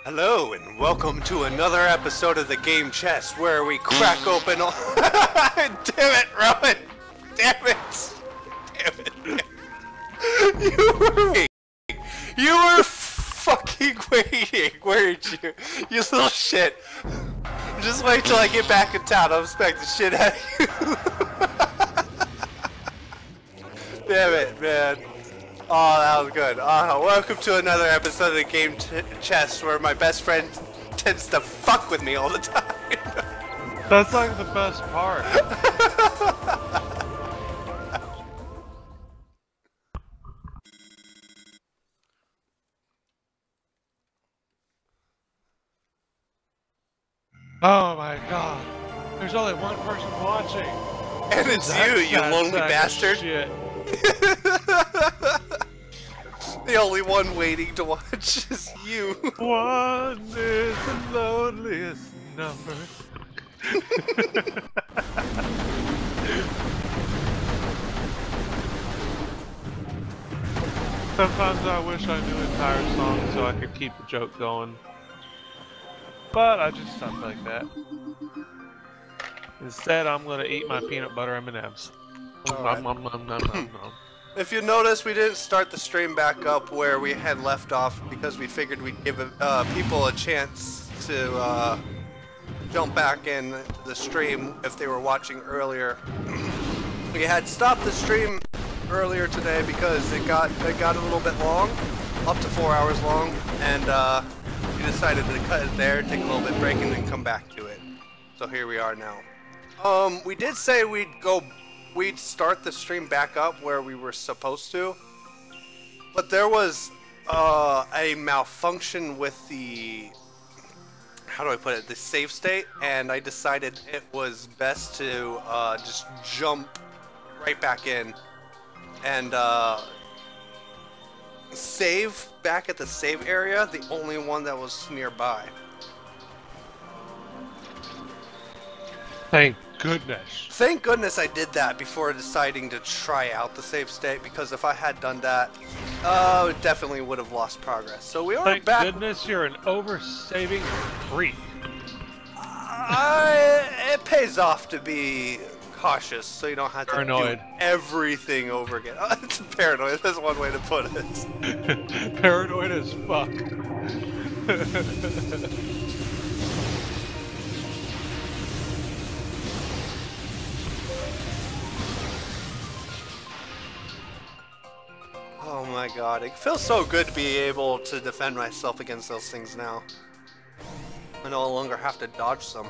Hello and welcome to another episode of the Game Chest where we crack open all. Damn it, Rowan! Damn it! Damn it! You were waiting. You were fucking waiting, weren't you? You little shit. Just wait till I get back in town. I'll smack the shit out of you. Damn it, man. Oh, that was good. Welcome to another episode of the Game Chest where my best friend tends to fuck with me all the time. That's like the best part. Oh my god. There's only one person watching. And it's you lonely bastard. Shit. The only one waiting to watch is you. One is the loneliest number. Sometimes I wish I knew entire songs so I could keep the joke going. But I just suck like that. Instead, I'm gonna eat my peanut butter M&Ms. If you notice, we didn't start the stream back up where we had left off because we figured we'd give people a chance to jump back in the stream if they were watching earlier. We had stopped the stream earlier today because it got a little bit long, up to 4 hours long, and we decided to cut it there, take a little bit break, and then come back to it. So here we are now. We did say we'd start the stream back up where we were supposed to, but there was a malfunction with the, how do I put it, the save state, and I decided it was best to just jump right back in and save back at the save area, the only one that was nearby. Thank goodness. Thank goodness I did that before deciding to try out the save state, because if I had done that, it definitely would have lost progress. So we are Thank back. Thank goodness you're an over-saving freak. It pays off to be cautious, so you don't have to Paranoid. do everything over again. It's paranoid, that's one way to put it. Paranoid as fuck. Oh my god, it feels so good to be able to defend myself against those things now. I no longer have to dodge some.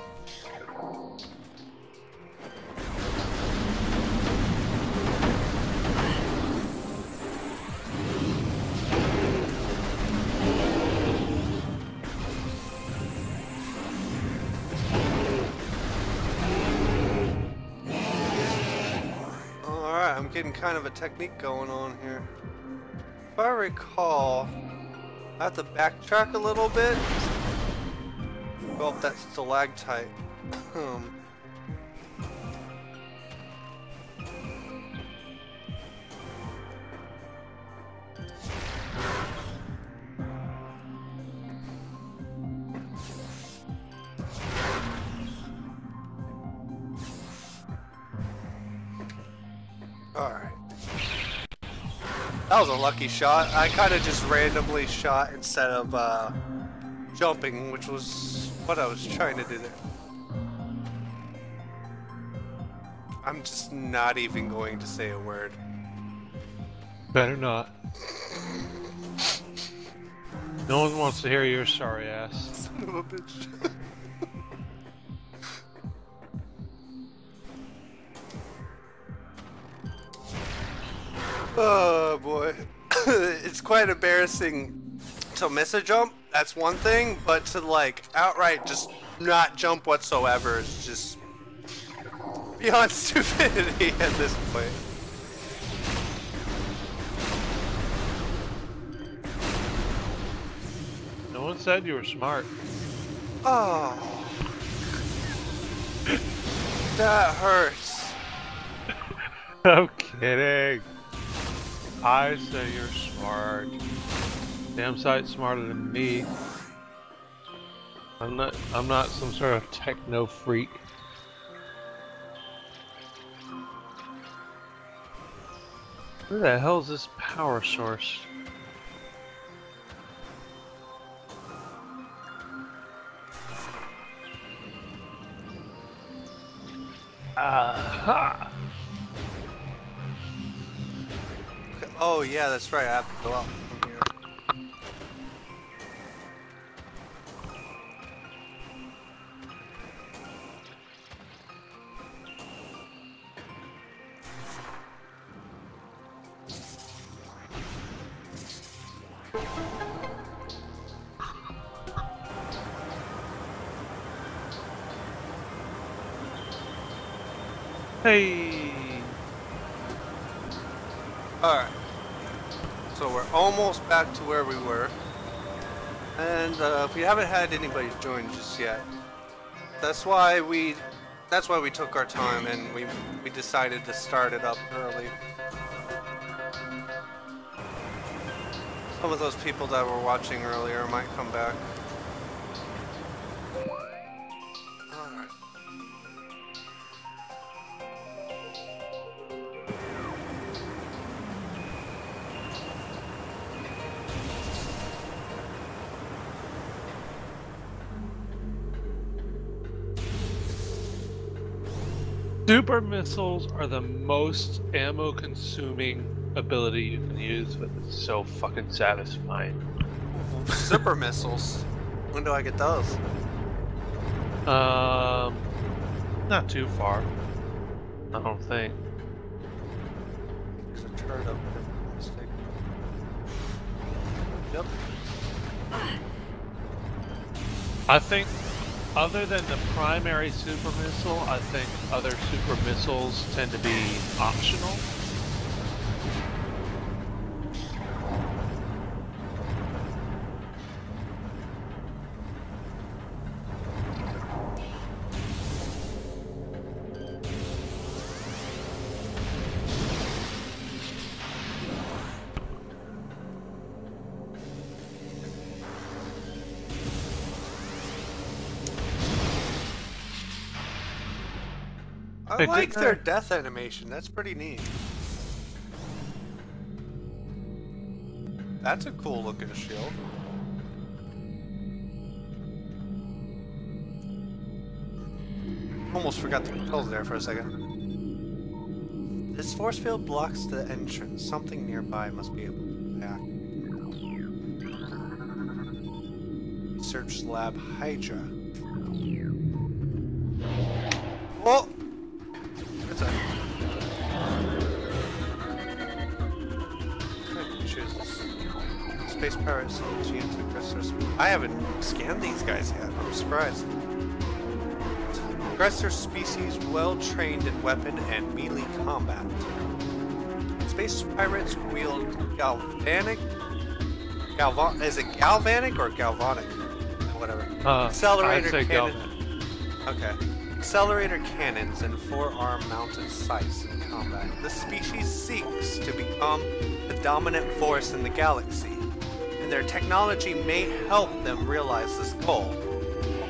Alright, I'm getting kind of a technique going on here. If I recall, I have to backtrack a little bit. Go up that stalactite. Alright. That was a lucky shot. I kind of just randomly shot instead of jumping, which was what I was trying to do there. I'm just not even going to say a word. Better not. No one wants to hear your sorry ass. Son of a bitch. Oh boy. It's quite embarrassing to miss a jump, that's one thing, but to like outright just not jump whatsoever is just beyond stupidity at this point. No one said you were smart. Oh. That hurts. I'm kidding. I say you're smart. Damn sight smarter than me. I'm not some sort of techno freak. Where the hell is this power source? Aha! Oh yeah, that's right. I have to go out from here. Hey! Alright. So we're almost back to where we were. And we haven't had anybody join just yet. That's why we took our time and we decided to start it up early. Some of those people that were watching earlier might come back. Alright. Super missiles are the most ammo consuming ability you can use, but it's so fucking satisfying. Super missiles. When do I get those? Not too far. I don't think. There's a turret up there. Yep. I think, other than the primary super missile, I think other super missiles tend to be optional. I like their death animation. That's pretty neat. That's a cool looking shield. Almost forgot the controls there for a second. This force field blocks the entrance. Something nearby must be able to act. Research Lab Hydra. Whoa! What's that? Choose this. Space Pirates GMs aggressors. I haven't scanned these guys yet. I'm surprised. Aggressor species well trained in weapon and melee combat. Space Pirates wield is it galvanic or galvanic? Whatever. Accelerator cannon. Okay. Accelerator cannons and forearm mounted sights in combat. This species seeks to become the dominant force in the galaxy, and their technology may help them realize this goal.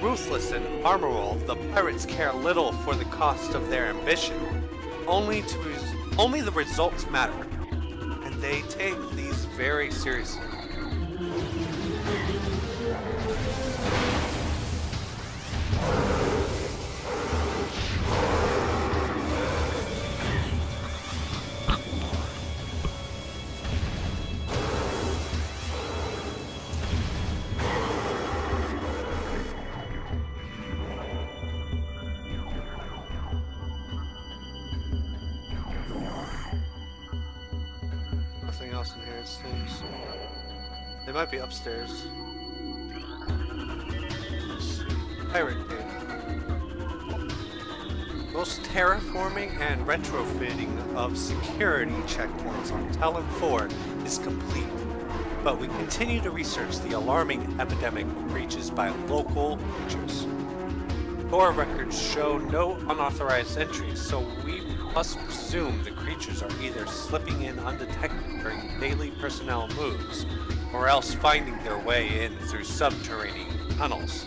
Ruthless and armoral, the pirates care little for the cost of their ambition. Only the results matter, and they take these very seriously. Nothing else in here, it seems. They might be upstairs. Pirate data. Most terraforming and retrofitting of security checkpoints on Talon 4 is complete, but we continue to research the alarming epidemic of breaches by local creatures. Core records show no unauthorized entries, so we must presume the creatures are either slipping in undetected during daily personnel moves, or else finding their way in through subterranean tunnels.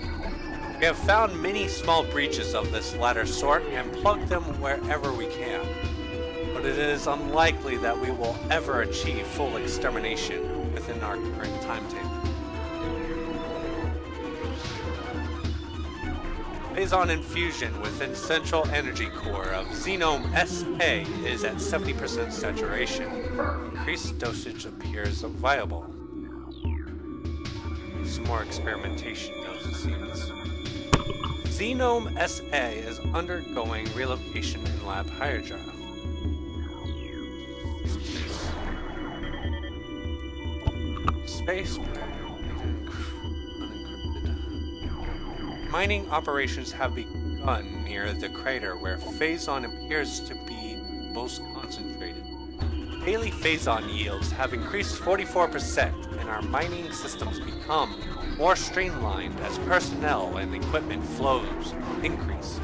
We have found many small breaches of this latter sort and plugged them wherever we can. But it is unlikely that we will ever achieve full extermination within our current timetable. Phazon infusion within central energy core of Xenome SA is at 70% saturation. Increased dosage appears viable. Some more experimentation notes, it seems. Xenome SA is undergoing relocation in Lab Hydra. Space. Mining operations have begun near the crater where Phazon appears to be most concentrated. Daily Phazon yields have increased 44% and our mining systems become more streamlined as personnel and equipment flows increase.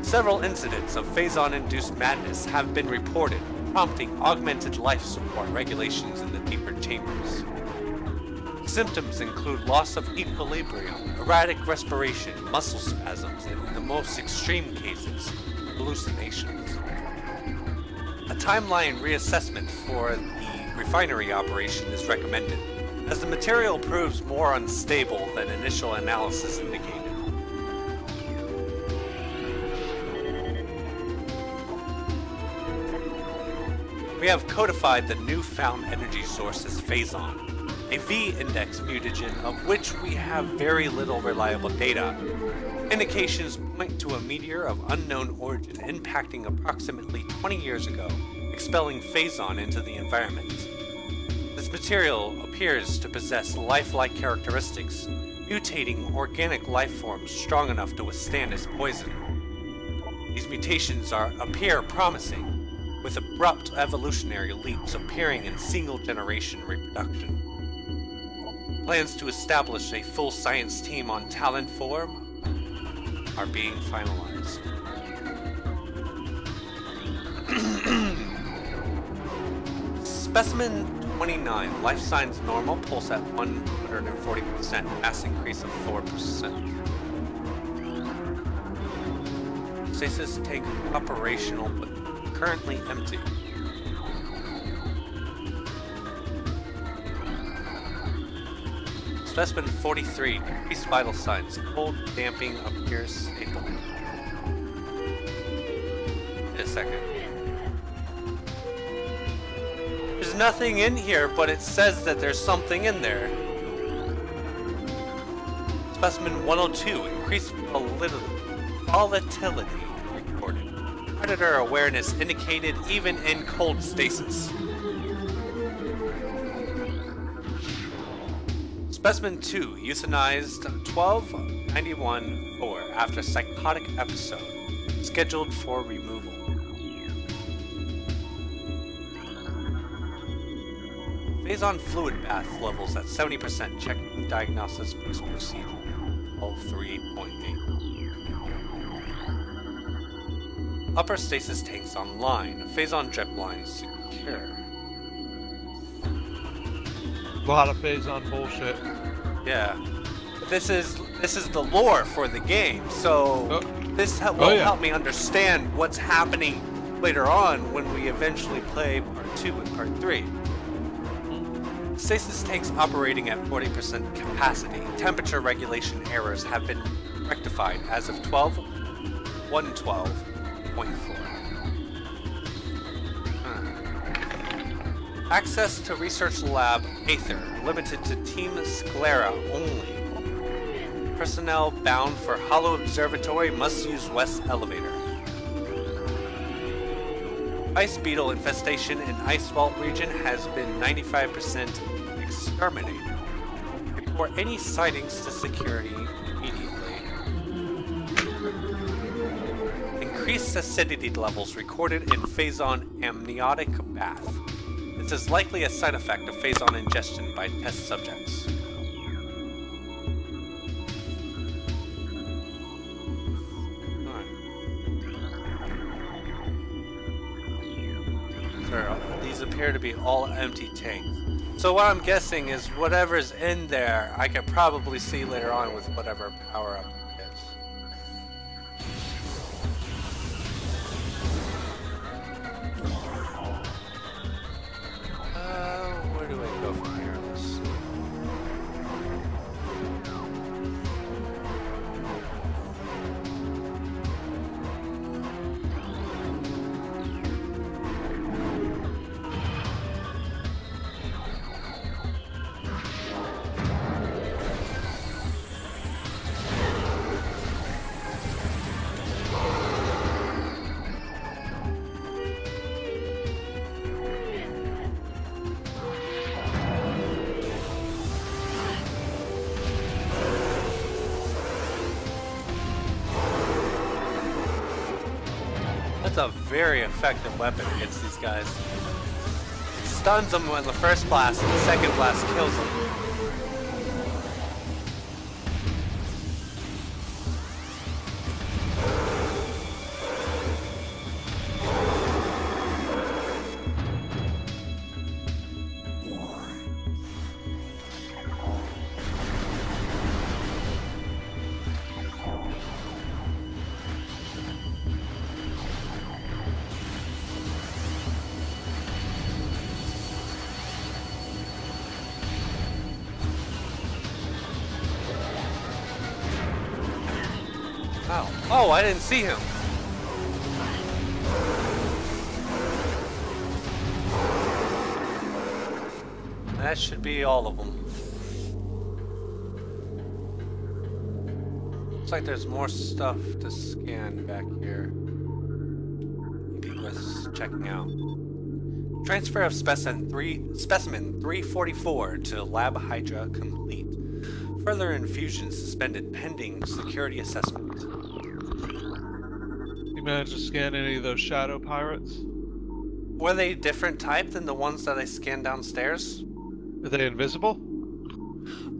Several incidents of Phazon-induced madness have been reported, prompting augmented life support regulations in the deeper chambers. Symptoms include loss of equilibrium, erratic respiration, muscle spasms, and in the most extreme cases, hallucinations. A timeline reassessment for the refinery operation is recommended, as the material proves more unstable than initial analysis indicated. We have codified the newfound energy source as Phazon, a V-index mutagen of which we have very little reliable data. Indications point to a meteor of unknown origin impacting approximately 20 years ago, expelling Phazon into the environment. This material appears to possess lifelike characteristics, mutating organic life forms strong enough to withstand its poison. These mutations appear promising, with abrupt evolutionary leaps appearing in single-generation reproduction. Plans to establish a full science team on Talon form are being finalized. Specimen 29, life signs normal, pulse at 140%, mass increase of 4%. Stasis tank operational but currently empty. Specimen 43, decreased vital signs, cold damping appears stable. Wait a second. There's nothing in here, but it says that there's something in there. Specimen 102, increased volatility recorded. Predator awareness indicated even in cold stasis. Specimen 2, euthanized 1291-4 after psychotic episode, scheduled for removal. Phazon fluid bath levels at 70%, checking diagnosis post-procedure, 12.3.8. Upper stasis tanks online, Phazon drip lines secure. A lot of Phazon bullshit. Yeah. This is the lore for the game, so this will help me understand what's happening later on when we eventually play Part 2 and Part 3. Stasis tanks operating at 40% capacity. Temperature regulation errors have been rectified as of 112.4. Access to Research Lab Aether, limited to Team Sclera only. Personnel bound for Hollow Observatory must use West Elevator. Ice beetle infestation in Ice Vault region has been 95% exterminated. Report any sightings to security immediately. Increased acidity levels recorded in Phazon amniotic bath. This is likely a side effect of Phazon ingestion by test subjects. These appear to be all empty tanks. So what I'm guessing is whatever's in there, I could probably see later on with whatever power-up it is. Where do I go from here? Let's see. That's a very effective weapon against these guys. It stuns them when the first blast and the second blast kills them. Oh, I didn't see him. That should be all of them. Looks like there's more stuff to scan back here. Maybe worth checking out. Transfer of specimen 344 to Lab Hydra complete. Further infusion suspended pending security assessment. You managed to scan any of those shadow pirates? Were they different type than the ones that I scanned downstairs? Are they invisible?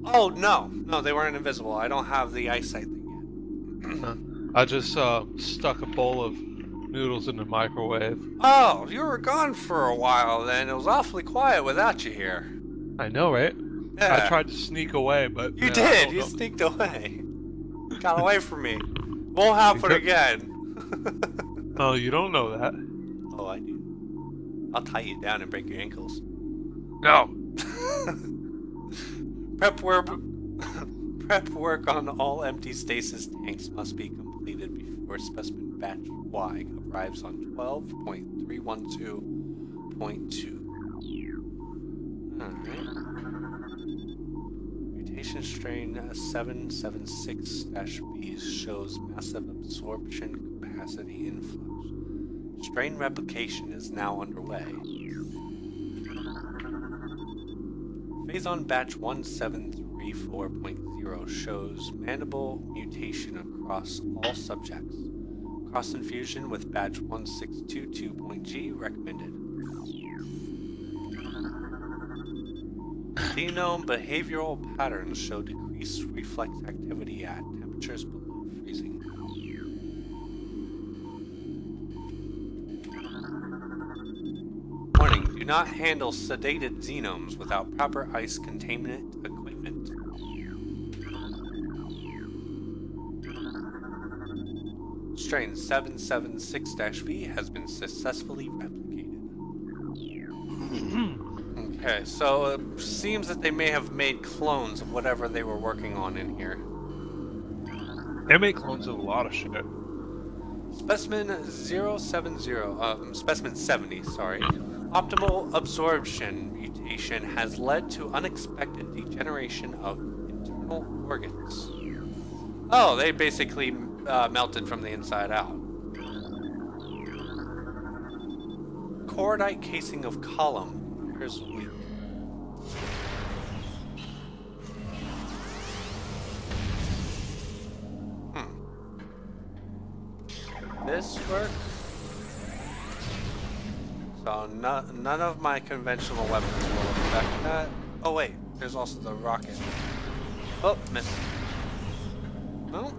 Oh, no. No, they weren't invisible. I don't have the eyesight thing yet. I just stuck a bowl of noodles in the microwave. Oh, you were gone for a while then. It was awfully quiet without you here. I know, right? Yeah. I tried to sneak away, but... You did! You sneaked away. Got away from me. Won't happen again. Oh, you don't know that. Oh, I do. I'll tie you down and break your ankles. No! Prep work on all empty stasis tanks must be completed before specimen batch Y arrives on 12.312.2. Alright. Mutation strain 776-B shows massive absorption capacity influx. Strain replication is now underway. Phazon batch 1734.0 shows mandible mutation across all subjects. Cross infusion with batch 1622.G recommended. Genome behavioral patterns show decreased reflex activity at temperatures below freezing. Warning, do not handle sedated xenomes without proper ice containment equipment. Strain 776-V has been successfully replicated. Okay, so it seems that they may have made clones of whatever they were working on in here. They make clones of a lot of shit. Specimen 70, sorry. Optimal absorption mutation has led to unexpected degeneration of internal organs. Oh, they basically melted from the inside out. Cordite casing of column appears weak. This work? So none of my conventional weapons will affect that. Oh wait, there's also the rocket. Oh, missed. No,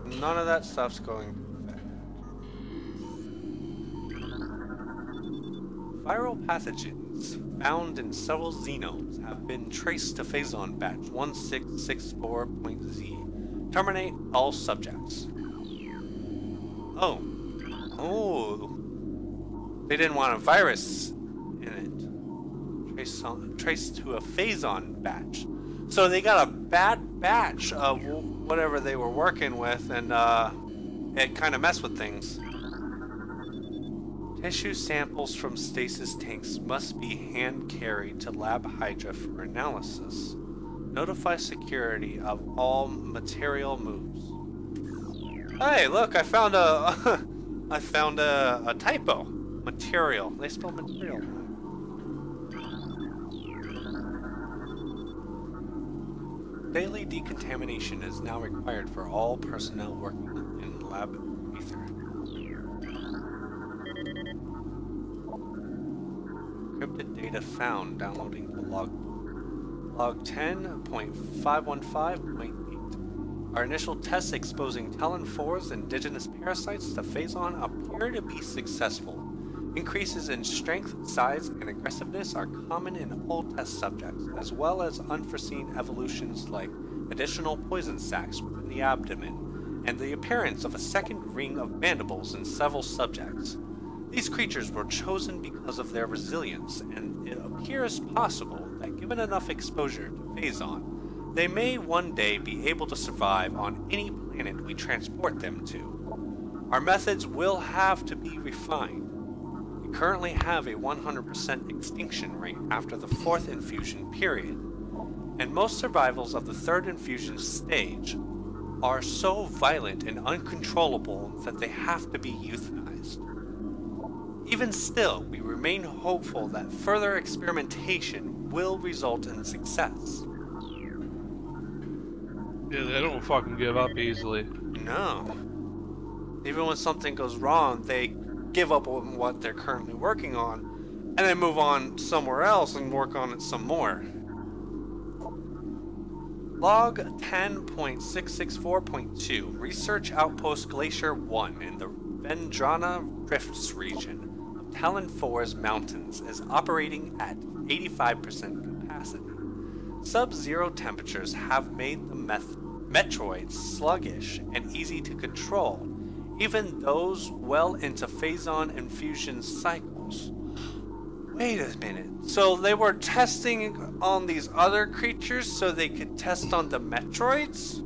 none of that stuff's going to affect. viral pathogens found in several xenomes have been traced to Phazon batch 1664.Z. Terminate all subjects. Oh. Oh. They didn't want a virus in it. Traced to a Phazon batch. So they got a bad batch of whatever they were working with, and it kind of messed with things. Tissue samples from stasis tanks must be hand-carried to Lab Hydra for analysis. Notify security of all material moves. Hey, look! I found a I found a typo. Material. They spelled material. Daily decontamination is now required for all personnel working in Lab Ether. Encrypted data found downloading the log 10.515.8. Our initial tests exposing Talon 4's indigenous parasites to Phazon appear to be successful. Increases in strength, size, and aggressiveness are common in all test subjects, as well as unforeseen evolutions like additional poison sacs within the abdomen, and the appearance of a second ring of mandibles in several subjects. These creatures were chosen because of their resilience, and it appears possible that given enough exposure to Phazon, they may one day be able to survive on any planet we transport them to. Our methods will have to be refined. We currently have a 100% extinction rate after the 4th infusion period, and most survivals of the 3rd infusion stage are so violent and uncontrollable that they have to be euthanized. Even still, we remain hopeful that further experimentation will result in success. Yeah, they don't fucking give up easily. No. Even when something goes wrong, they give up on what they're currently working on, and then move on somewhere else and work on it some more. Log 10.664.2 Research Outpost Glacier 1 in the Vendrana Drifts region of Talon 4's mountains is operating at 85% capacity. Sub-zero temperatures have made the Metroids sluggish and easy to control, even those well into Phazon infusion cycles. Wait a minute. So they were testing on these other creatures so they could test on the Metroids?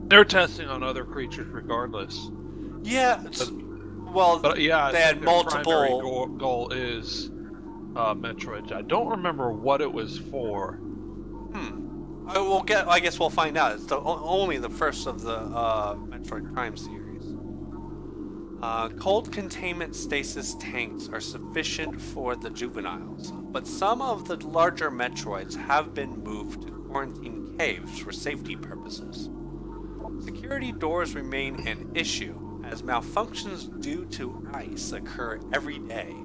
They're testing on other creatures regardless. Yeah. Well, but yeah, they had multiple. Primary goal is Metroids. I don't remember what it was for. I guess we'll find out. It's only the first of the Metroid Prime series. Cold containment stasis tanks are sufficient for the juveniles, but some of the larger Metroids have been moved to quarantine caves for safety purposes. Security doors remain an issue, as malfunctions due to ice occur every day.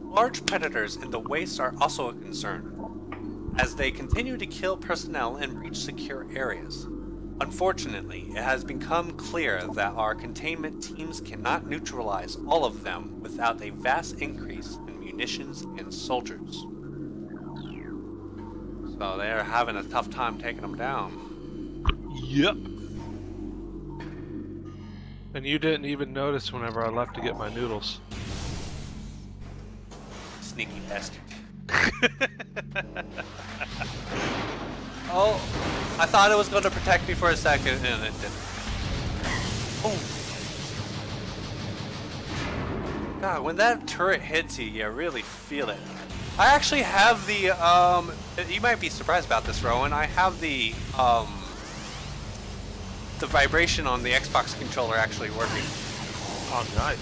Large predators in the waste are also a concern, as they continue to kill personnel and reach secure areas. Unfortunately, it has become clear that our containment teams cannot neutralize all of them without a vast increase in munitions and soldiers. So they're having a tough time taking them down. Yep. And you didn't even notice whenever I left to get my noodles. Sneaky bastard. Oh, I thought it was going to protect me for a second, and it didn't. Oh. God, when that turret hits you, you really feel it. I actually have the, you might be surprised about this, Rowan. I have the vibration on the Xbox controller actually working. Oh, nice.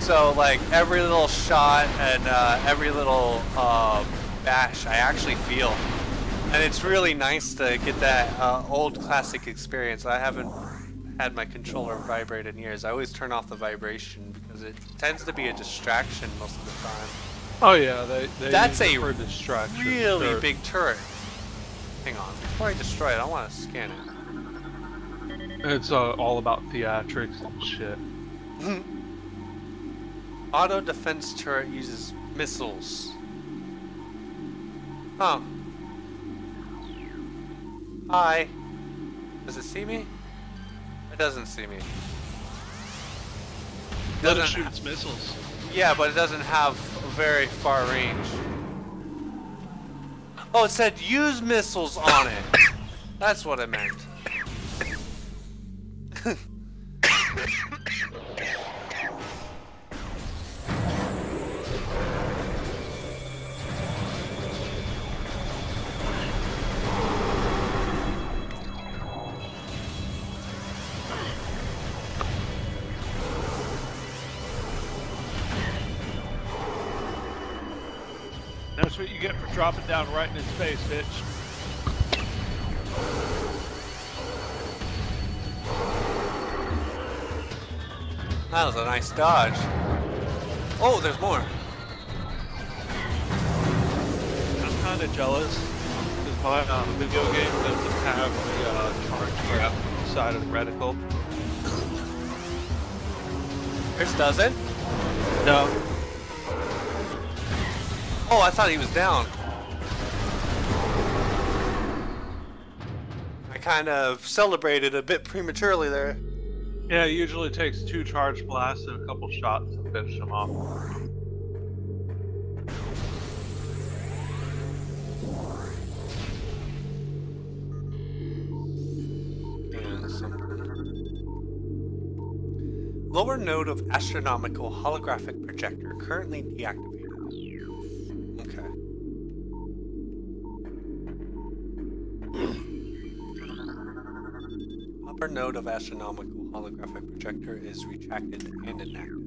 So, like, every little shot and every little bash, I actually feel. And it's really nice to get that old classic experience. I haven't had my controller vibrate in years. I always turn off the vibration because it tends to be a distraction most of the time. Oh yeah, they That's use it a for distraction. really big turret. Hang on, before I destroy it, I want to scan it. It's all about theatrics and shit. Auto defense turret uses missiles. Huh. Hi. Does it see me? It doesn't see me. It shoots missiles. Yeah, but it doesn't have a very far range. Oh, it said use missiles on it. That's what it meant. That's what you get for dropping down right in his face, bitch. That was a nice dodge. Oh, there's more. I'm kind of jealous because my video game doesn't have the charge trap side of the reticle. Yours doesn't? No. Oh, I thought he was down. I kind of celebrated a bit prematurely there. Yeah, it usually takes 2 charge blasts and a couple shots to finish him off. And something. Lower node of astronomical holographic projector currently deactivated. Okay. Upper node of astronomical holographic projector is retracted and inactive.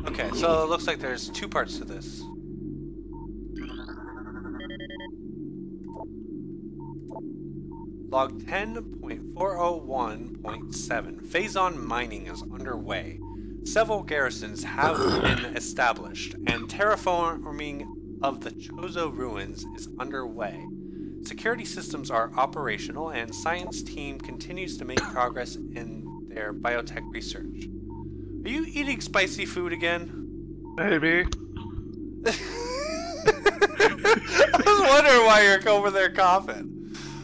Okay, so it looks like there's 2 parts to this. Log 10.401.7. Phazon mining is underway. Several garrisons have been established, and terraforming of the Chozo ruins is underway. Security systems are operational, and science team continues to make progress in their biotech research. Are you eating spicy food again? Maybe. I was wondering why you're over there coughing.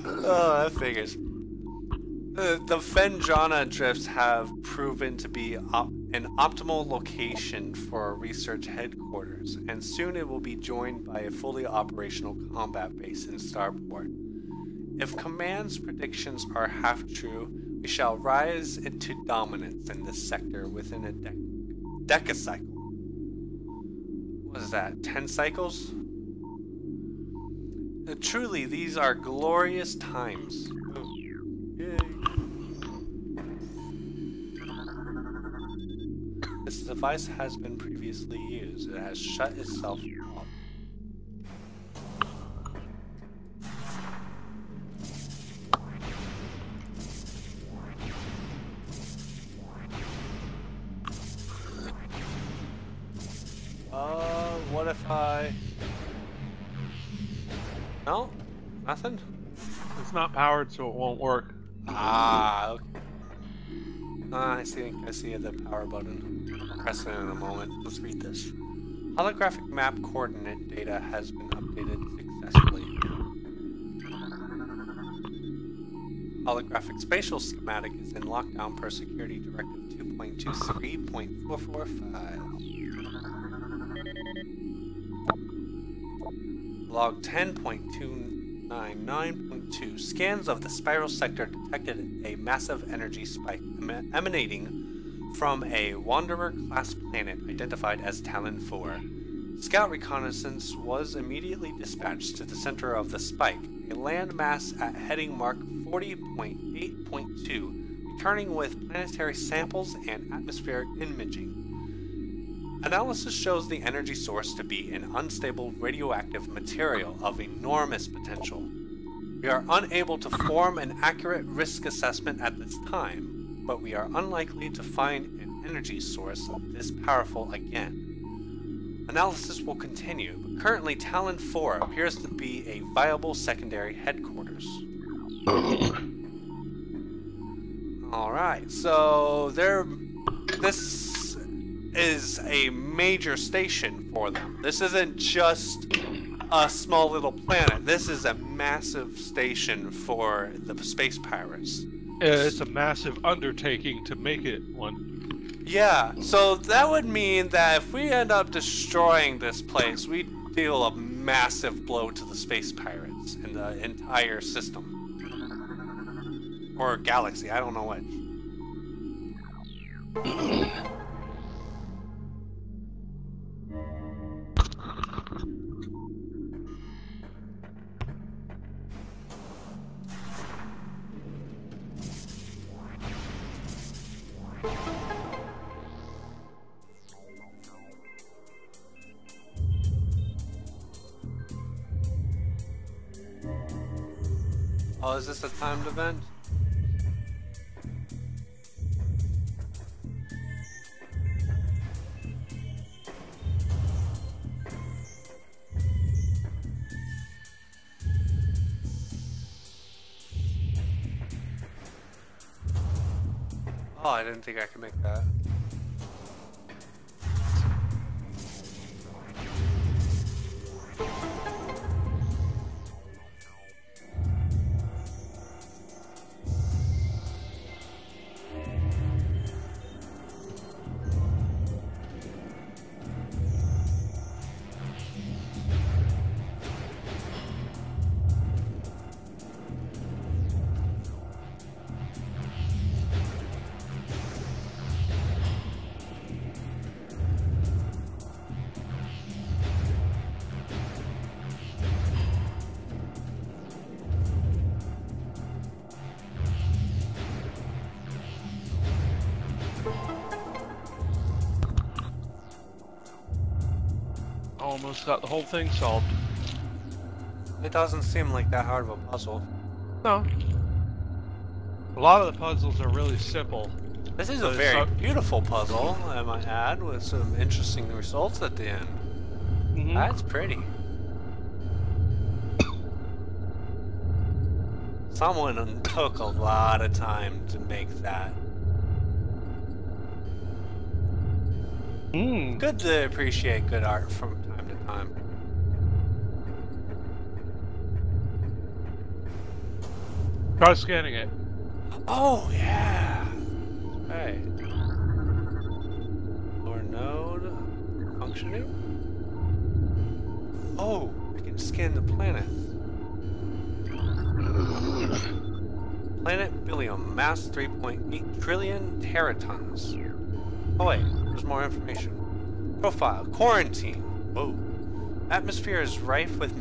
Oh, that figures. The Fenjana drifts have proven to be an optimal location for research headquarters, and soon it will be joined by a fully operational combat base in Starport. If Command's predictions are half true, we shall rise into dominance in this sector within a decacycle. What is that, 10 cycles? Truly, these are glorious times. Oh, yay. This device has been previously used. It has shut itself off. What if I... No? Nothing? It's not powered, so it won't work. Ah, okay. I see the power button. I'll press it in a moment. Let's read this. Holographic map coordinate data has been updated successfully. Holographic spatial schematic is in lockdown per Security Directive 2.23.445. Log 10.299.2. Scans of the spiral sector detected a massive energy spike emanating from a Wanderer-class planet identified as Talon 4. Scout reconnaissance was immediately dispatched to the center of the spike, a landmass at heading mark 40.8.2, returning with planetary samples and atmospheric imaging. Analysis shows the energy source to be an unstable radioactive material of enormous potential. We are unable to form an accurate risk assessment at this time, but we are unlikely to find an energy source this powerful again. Analysis will continue, but currently Talon 4 appears to be a viable secondary headquarters. Alright, so this is a major station for them. This isn't just a small little planet. This is a massive station for the space pirates. It's a massive undertaking to make it one. Yeah, so that would mean that if we end up destroying this place, we deal a massive blow to the space pirates and the entire system. Or galaxy, I don't know which. Oh, is this a timed event? Oh, I didn't think I could make that. Almost got the whole thing solved. It doesn't seem like that hard of a puzzle. No. A lot of the puzzles are really simple. This is a very beautiful puzzle, I might add, with some interesting results at the end. Mm-hmm. That's pretty. Someone took a lot of time to make that. Good to appreciate good art from time to time. Try scanning it. Oh, yeah! Right. Lower node functioning? Oh, I can scan the planet. Planet Billium, mass 3.8 trillion teratons. Oh wait, there's more information. Profile, quarantine. Whoa. Atmosphere is rife with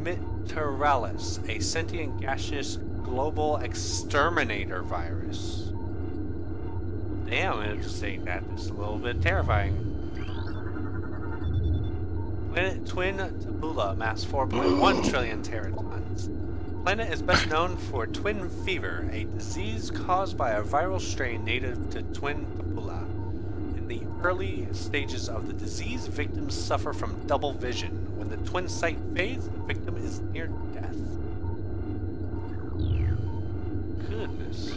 Metroid, a sentient gaseous global exterminator virus. Damn, interesting. That is a little bit terrifying. Planet Twin Tabula, mass 4.1 trillion teratons. Planet is best known for twin fever, a disease caused by a viral strain native to Twin Tabula. In the early stages of the disease, victims suffer from double vision. When the twin sight fades, the victim is near death. Goodness.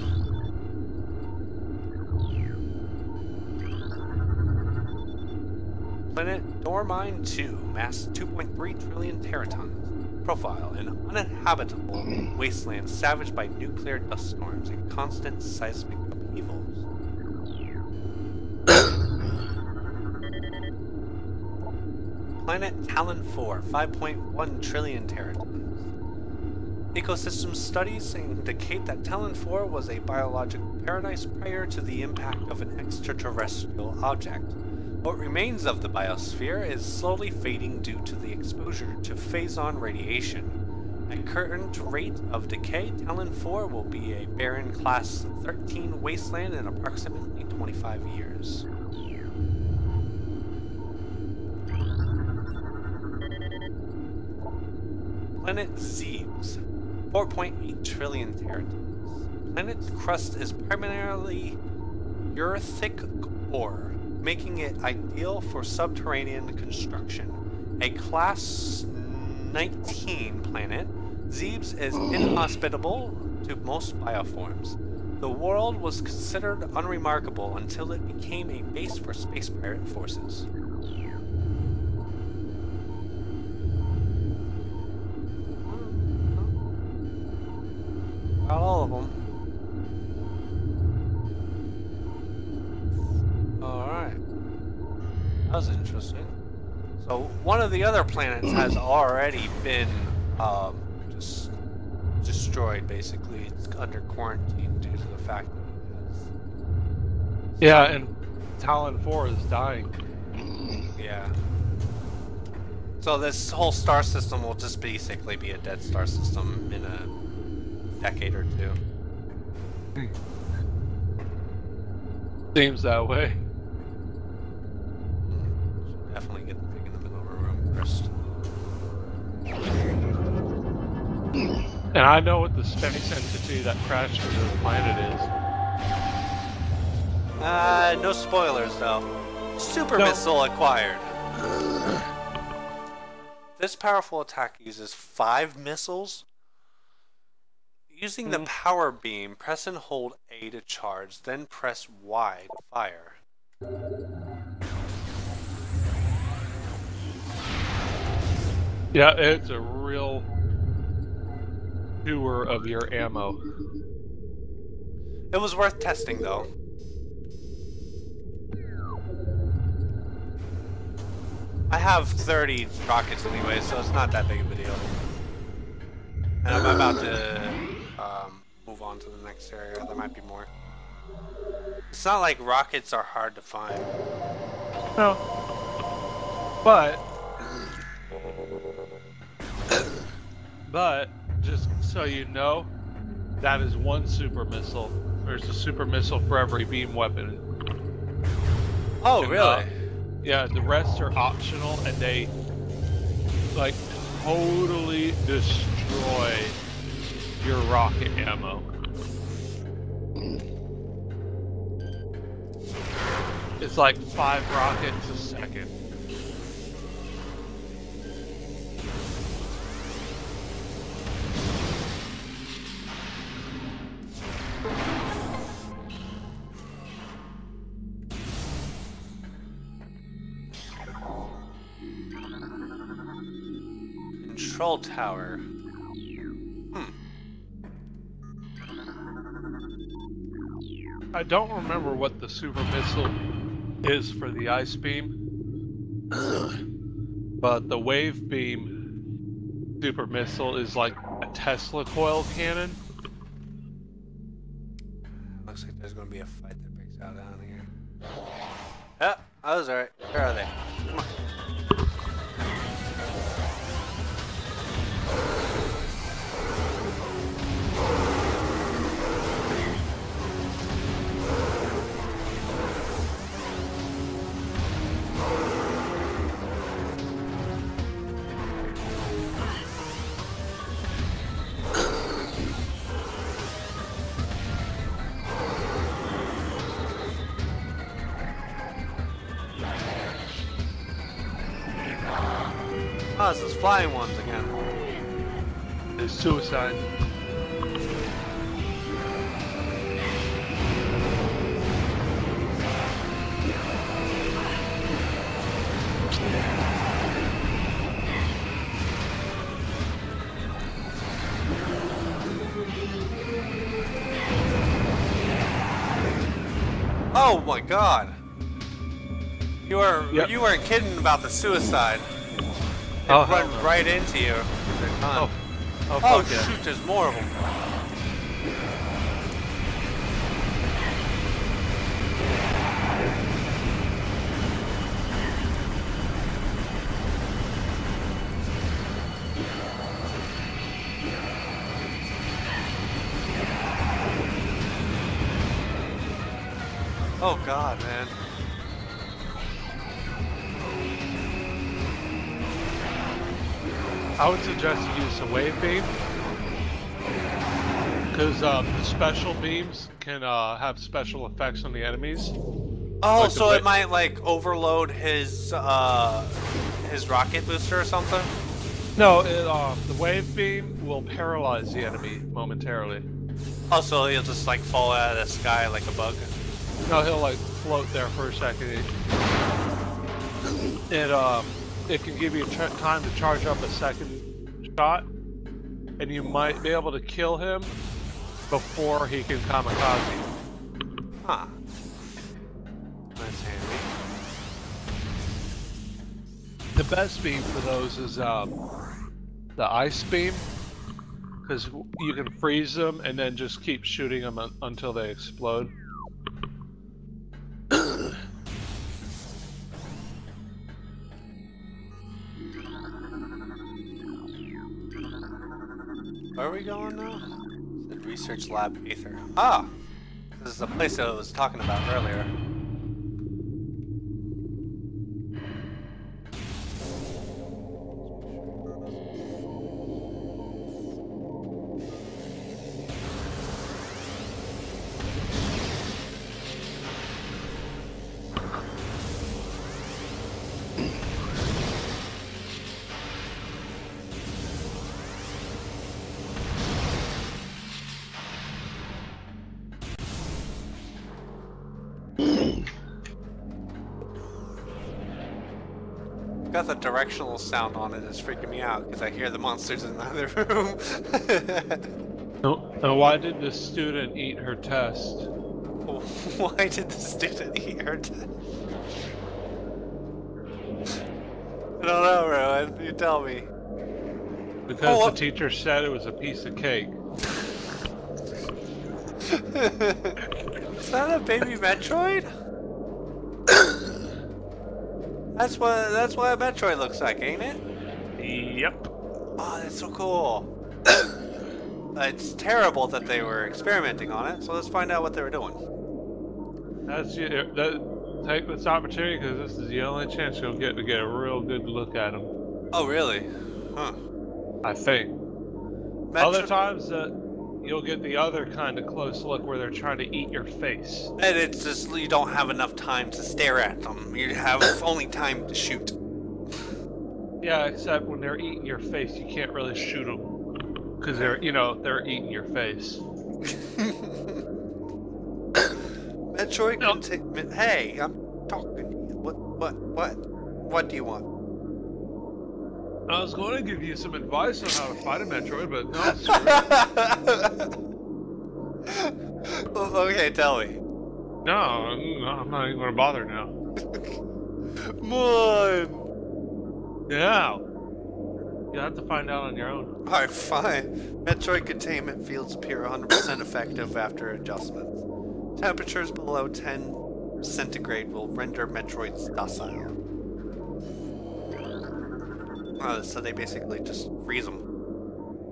Planet Dormine 2, mass 2.3 trillion teratons. Profile, an uninhabitable wasteland savaged by nuclear dust storms and constant seismic upheavals. Planet Talon 4, 5.1 trillion teratons. Ecosystem studies indicate that Talon 4 was a biological paradise prior to the impact of an extraterrestrial object. What remains of the biosphere is slowly fading due to the exposure to phazon radiation. At current rate of decay, Talon 4 will be a barren Class 13 wasteland in approximately 25 years. Planet Zebes, 4.8 trillion teratons. Planet's crust is primarily earthic ore, making it ideal for subterranean construction. A Class 19 planet, Zebes is inhospitable to most bioforms. The world was considered unremarkable until it became a base for space pirate forces. Not all of them. Alright. That was interesting. So, one of the other planets has already been just destroyed, basically. It's under quarantine due to the fact that it has... Yeah, and Talon 4 is dying. Yeah. So this whole star system will just basically be a dead star system in a decade or two. Seems that way. Should definitely get the pig in the middle of a room first. And I know what the space entity that crashed into the planet is. No spoilers though. Super No. missile acquired. This powerful attack uses 5 missiles. Using the power beam, press and hold A to charge, then press Y to fire. Yeah, it's a real chewer of your ammo. It was worth testing though. I have 30 rockets anyway, so it's not that big of a deal. And I'm about to move on to the next area. There might be more. It's not like rockets are hard to find. No. But just so you know, that is one super missile. There's a super missile for every beam weapon. Oh, And, really? Yeah, the rest are optional, and they like totally destroy your rocket ammo. It's like 5 rockets a second. Control tower. I don't remember what the super missile is for the ice beam, but the wave beam super missile is like a Tesla coil cannon. Looks like there's going to be a fight that breaks out down here. Yep, I was alright. Where are they? Come on. Oh, it's those flying ones again. It's suicide. Oh my god! You weren't kidding about the suicide. They run right into you. They're done. Oh shoot, there's more of them. Oh god, man. I would suggest you use a wave beam, because the special beams can have special effects on the enemies. Oh, Like so it might like overload his rocket booster or something? No, the wave beam will paralyze the enemy momentarily. Also, he'll just like fall out of the sky like a bug. No, he'll like float there for a second. It can give you time to charge up a second shot, and you might be able to kill him before he can kamikaze you. Huh. That's handy. The best beam for those is the ice beam, because you can freeze them and then just keep shooting them until they explode. Where are we going now? The research lab Aether. Ah! This is the place that I was talking about earlier. Got the directional sound on it. It's freaking me out because I hear the monsters in the other room. And why did the student eat her test? Why did the student eat her test? I don't know, Rowan. You tell me. Because the teacher said it was a piece of cake. Is that a baby Metroid? That's what a Metroid looks like, ain't it? Yep. Oh, that's so cool. It's terrible that they were experimenting on it, so let's find out what they were doing. Take this opportunity because this is the only chance you'll get to get a real good look at them. Oh, really? Huh. I think. Other times you'll get the other kind of close look where they're trying to eat your face. And it's just you don't have enough time to stare at them. You have only time to shoot. Yeah, except when they're eating your face, you can't really shoot them because they're eating your face. Metroid containment. Hey, I'm talking to you. What do you want? I was going to give you some advice on how to fight a Metroid, but no, screw it. Well, okay, tell me. No, I'm not even going to bother now. Come on! Yeah. You'll have to find out on your own. Alright, fine. Metroid containment fields appear 100% effective after adjustments. Temperatures below 10 centigrade will render Metroids docile. So they basically just freeze them.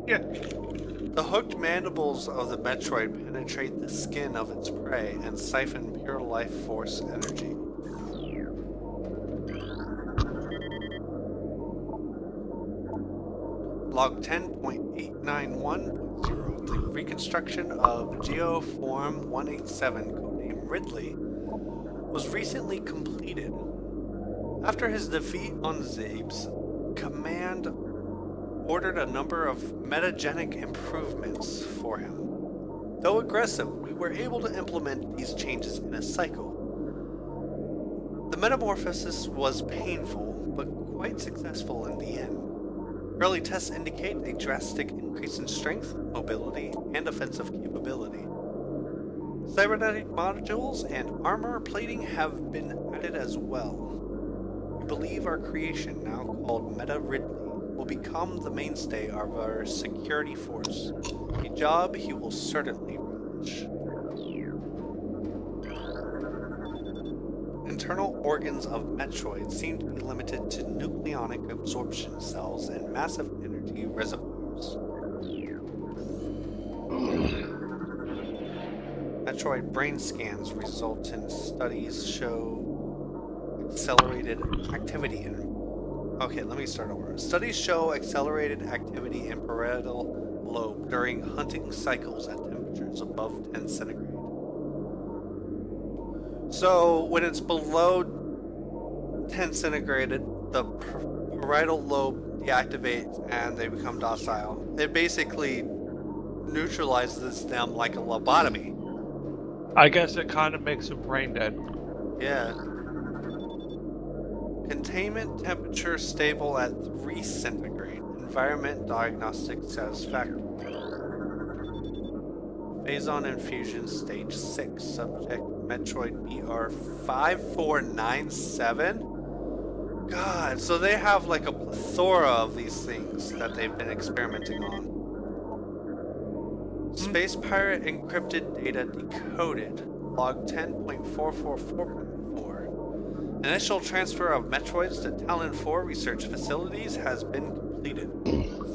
Yeah. The hooked mandibles of the Metroid penetrate the skin of its prey and siphon pure life force energy. Log 10.891.0. The reconstruction of Geoform 187, codenamed Ridley, was recently completed. After his defeat on Zabes, Command ordered a number of metagenic improvements for him. Though aggressive, we were able to implement these changes in a cycle. The metamorphosis was painful, but quite successful in the end. Early tests indicate a drastic increase in strength, mobility, and offensive capability. Cybernetic modules and armor plating have been added as well. We believe our creation, now called Meta Ridley, will become the mainstay of our security force, a job he will certainly relish. Internal organs of Metroid seem to be limited to nucleonic absorption cells and massive energy reservoirs. Metroid brain scans result in studies show accelerated activity in... Okay, let me start over. Studies show accelerated activity in parietal lobe during hunting cycles at temperatures above 10 centigrade. So, when it's below 10 centigrade, the parietal lobe deactivates and they become docile. It basically neutralizes them like a lobotomy. I guess it kind of makes him brain dead. Yeah. Containment temperature stable at 3 centigrade. Environment diagnostic satisfactory. Phazon infusion stage 6. Subject Metroid BR 5497. God, so they have like a plethora of these things that they've been experimenting on. Space Pirate encrypted data decoded. Log 10.444.4. Initial transfer of Metroids to Talon 4 research facilities has been completed.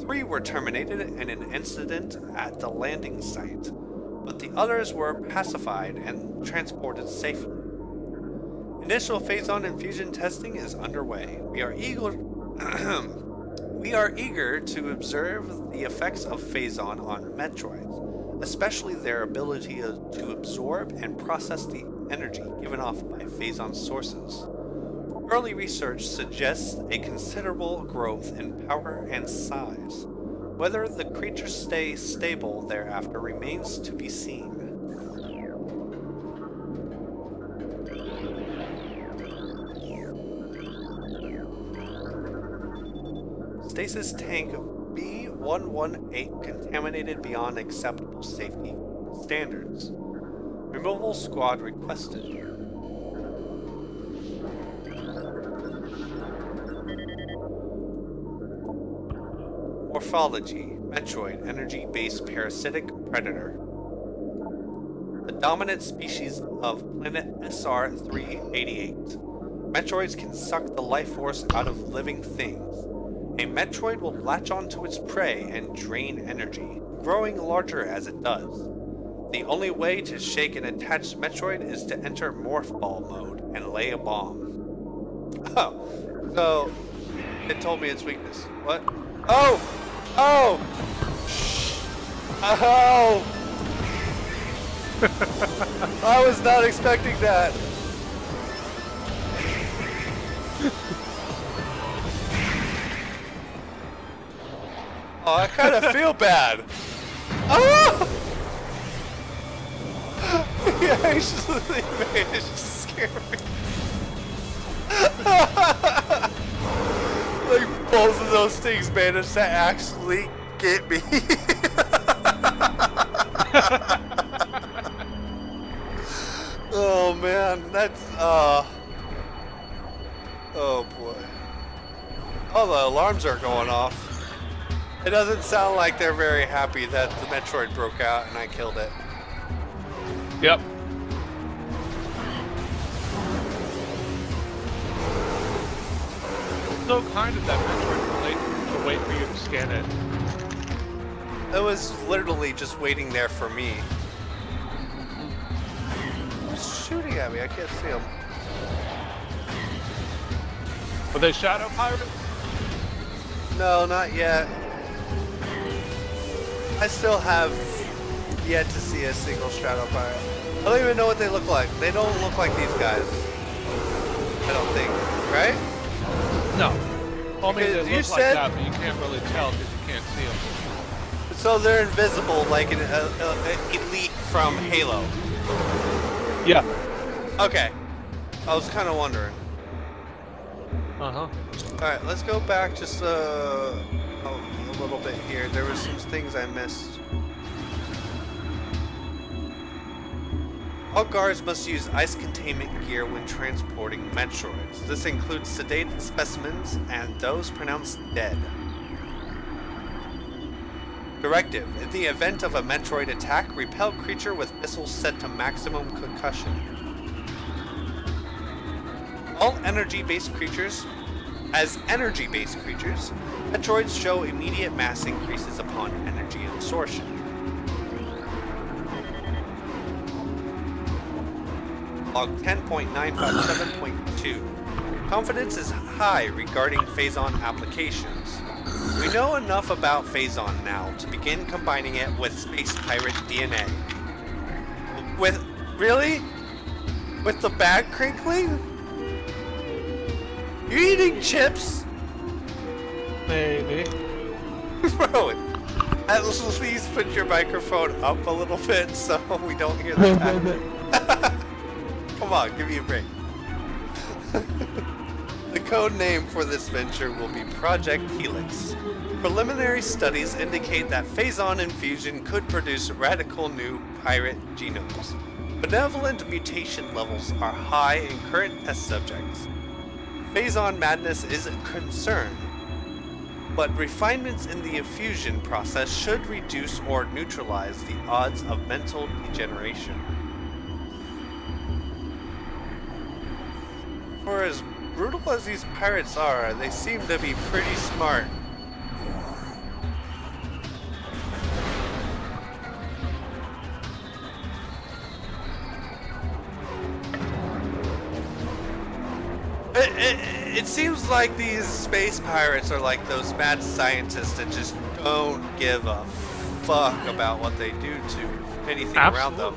3 were terminated in an incident at the landing site, but the others were pacified and transported safely. Initial Phazon infusion testing is underway. We are eager to observe the effects of Phazon on Metroids, especially their ability to absorb and process the energy given off by Phazon sources. Early research suggests a considerable growth in power and size. Whether the creatures stay stable thereafter remains to be seen. Stasis tank B118 contaminated beyond acceptable safety standards. Removal squad requested. Morphology. Metroid, energy-based parasitic predator. The dominant species of planet SR-388. Metroids can suck the life force out of living things. A Metroid will latch onto its prey and drain energy, growing larger as it does. The only way to shake an attached Metroid is to enter Morph Ball mode and lay a bomb. Oh, so it told me its weakness. What? Oh! Oh! Oh! I was not expecting that. Oh, I kind of feel bad. Oh! He actually managed to scare me. Like, both of those things managed to actually get me. Oh man, that's oh boy. Oh, the alarms are going off. It doesn't sound like they're very happy that the Metroid broke out and I killed it. Yep. So kind of that Metroid late to wait for you to scan it. It was literally just waiting there for me. He's shooting at me, I can't see him. Were they Shadow Pirates? No, not yet. I still have yet to see a single Shadow Pirate. I don't even know what they look like. They don't look like these guys. I don't think. Right? No. I mean, they You look said- like that, but you can't really tell because you can't see them. So they're invisible like an elite from Halo. Yeah. Okay. I was kind of wondering. Uh-huh. Alright, let's go back just a little bit here. There were some things I missed. All guards must use ice containment gear when transporting Metroids. This includes sedated specimens and those pronounced dead. Directive: in the event of a Metroid attack, repel creature with missiles set to maximum concussion. All energy-based creatures, Metroids show immediate mass increases upon energy absorption. Log 10.957.2. Confidence is high regarding Phazon applications. We know enough about Phazon now to begin combining it with Space Pirate DNA. With... really? With the bag crinkling? You eating chips? Maybe. Bro, At least put your microphone up a little bit so we don't hear the tapping. Come on, give me a break. The code name for this venture will be Project Helix. Preliminary studies indicate that Phazon infusion could produce radical new pirate genomes. Benevolent mutation levels are high in current test subjects. Phazon madness is a concern, but refinements in the infusion process should reduce or neutralize the odds of mental degeneration. For as brutal as these pirates are, they seem to be pretty smart. It seems like these space pirates are like those mad scientists that just don't give a fuck about what they do to anything around them.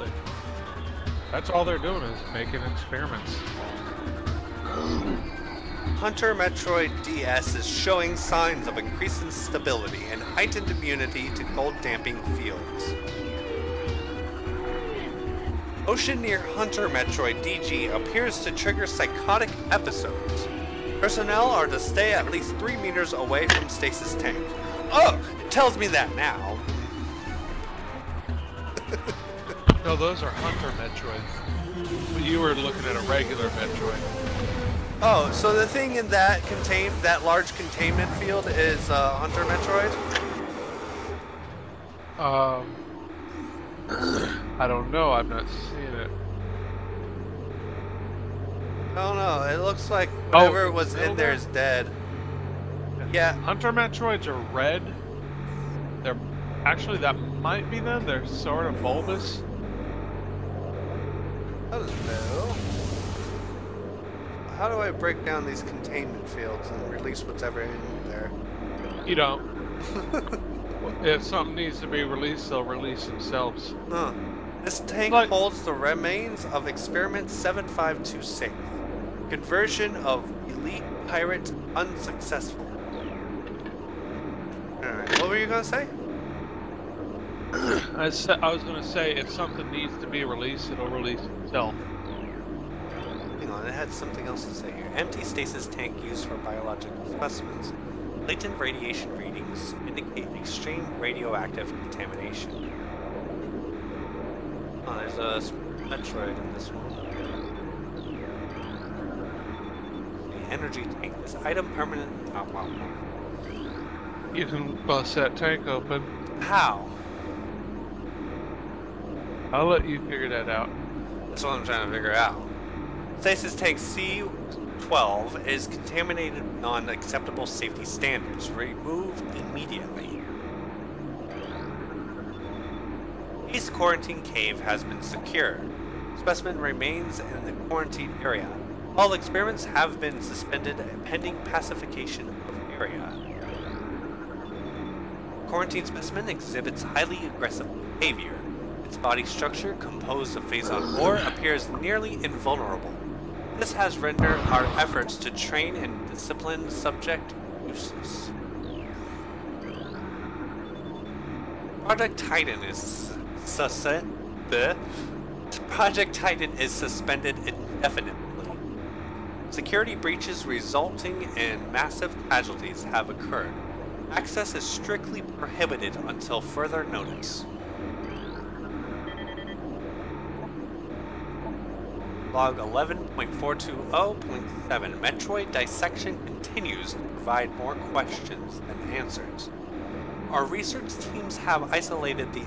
That's all they're doing is making experiments. Hunter Metroid DS is showing signs of increasing stability and heightened immunity to cold damping fields. Ocean near Hunter Metroid DG appears to trigger psychotic episodes. Personnel are to stay at least 3 meters away from stasis tank. Oh, it tells me that now. No, those are Hunter Metroids. But you were looking at a regular Metroid. Oh, so the thing in that large containment field is Hunter Metroid? I don't know. I'm not seeing it. I don't know. It looks like whatever was in there is dead. Yeah. Hunter Metroids are red. They're actually, that might be them. They're sort of bulbous. Hello. How do I break down these containment fields and release whatever in there? You don't. If something needs to be released, they'll release themselves. Huh. This tank holds the remains of Experiment 7526. Conversion of elite pirate unsuccessful. Alright, what were you gonna say? I was going to say, if something needs to be released, it'll release itself. Hang on, it had something else to say here. Empty stasis tank used for biological specimens. Latent radiation readings indicate extreme radioactive contamination. Oh, there's a Metroid in this one. The energy tank. This item permanent. Oh, wow. You can bust that tank open. How? I'll let you figure that out. That's what I'm trying to figure out. Stasis tank C12 is contaminated beyond acceptable safety standards. Remove immediately. East Quarantine Cave has been secured. Specimen remains in the quarantine area. All experiments have been suspended pending pacification of area. Quarantine specimen exhibits highly aggressive behavior. Its body structure, composed of Phazon ore, appears nearly invulnerable. This has rendered our efforts to train and discipline the subject useless. Project Titan is suspended indefinitely. Security breaches resulting in massive casualties have occurred. Access is strictly prohibited until further notice. Log 11.420.7 Metroid dissection continues to provide more questions than answers. Our research teams have isolated the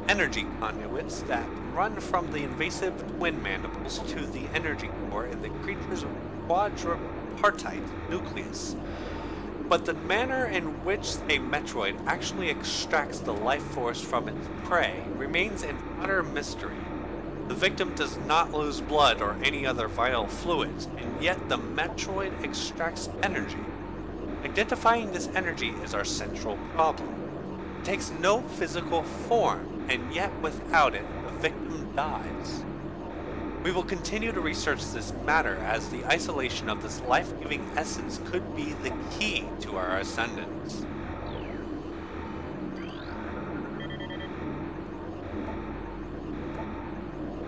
energy conduits that run from the invasive twin mandibles to the energy core in the creature's quadripartite nucleus. But the manner in which a Metroid actually extracts the life force from its prey remains an utter mystery. The victim does not lose blood or any other vital fluids, and yet the Metroid extracts energy. Identifying this energy is our central problem. It takes no physical form, and yet without it, the victim dies. We will continue to research this matter as the isolation of this life-giving essence could be the key to our ascendance.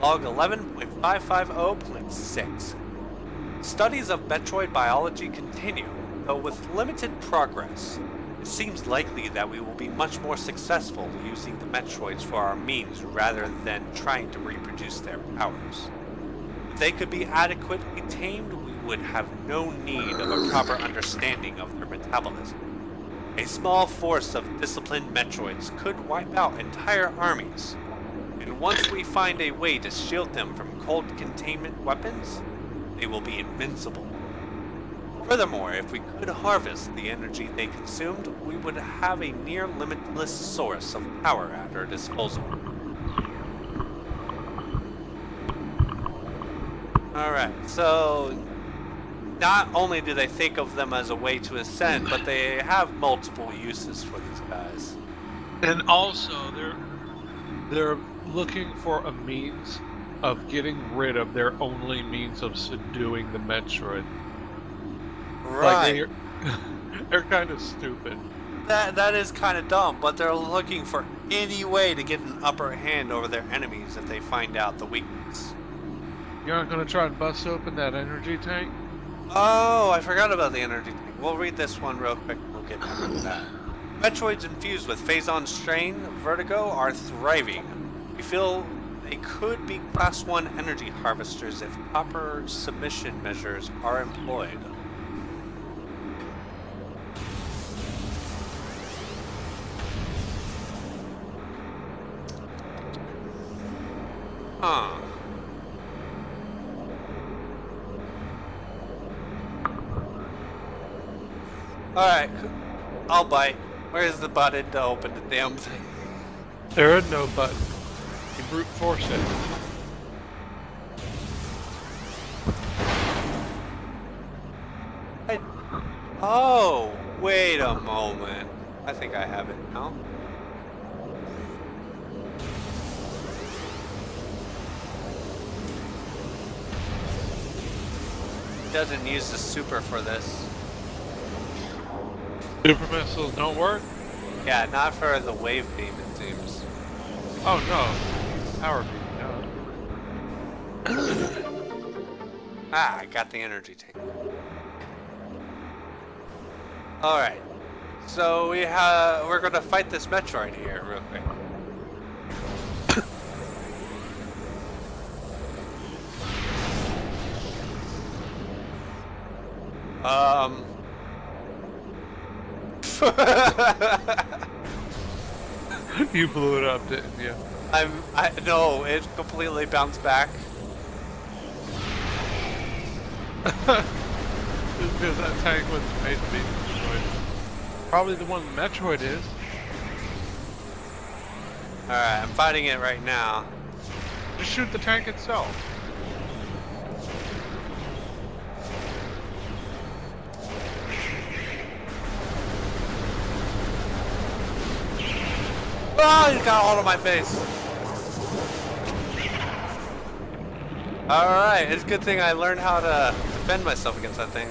log 11.550.6. Studies of Metroid biology continue, though with limited progress. It seems likely that we will be much more successful using the Metroids for our means rather than trying to reproduce their powers. If they could be adequately tamed, we would have no need of a proper understanding of their metabolism. A small force of disciplined Metroids could wipe out entire armies, and once we find a way to shield them from cold containment weapons, they will be invincible. Furthermore, if we could harvest the energy they consumed, we would have a near limitless source of power at our disposal. Alright, so not only do they think of them as a way to ascend, but they have multiple uses for these guys. And also, they're looking for a means of getting rid of their only means of subduing the Metroid. Right. Like they're kind of stupid. That is kind of dumb, but they're looking for any way to get an upper hand over their enemies if they find out the weakness. You're not gonna try and bust open that energy tank? Oh, I forgot about the energy tank. We'll read this one real quick and we'll get back to that. Metroids infused with Phazon Strain Vertigo are thriving. We feel they could be Class 1 energy harvesters if proper submission measures are employed. Huh. Alright, I'll bite. Where's the button to open the damn thing? There is no button. You brute force it. Oh, wait a moment. I think I have it now. Doesn't use the super for this. Super missiles don't work? Yeah, not for the wave beam, it seems. Oh no. Power beam, no. Ah, I got the energy tank. Alright. So we're gonna fight this Metroid here real quick. You blew it up, didn't you? No, it completely bounced back. Because that tank was made to be destroyed. Probably the one Metroid is. Alright, I'm fighting it right now. Just shoot the tank itself. Oh, he's got all of my face. Alright, it's a good thing I learned how to defend myself against that thing.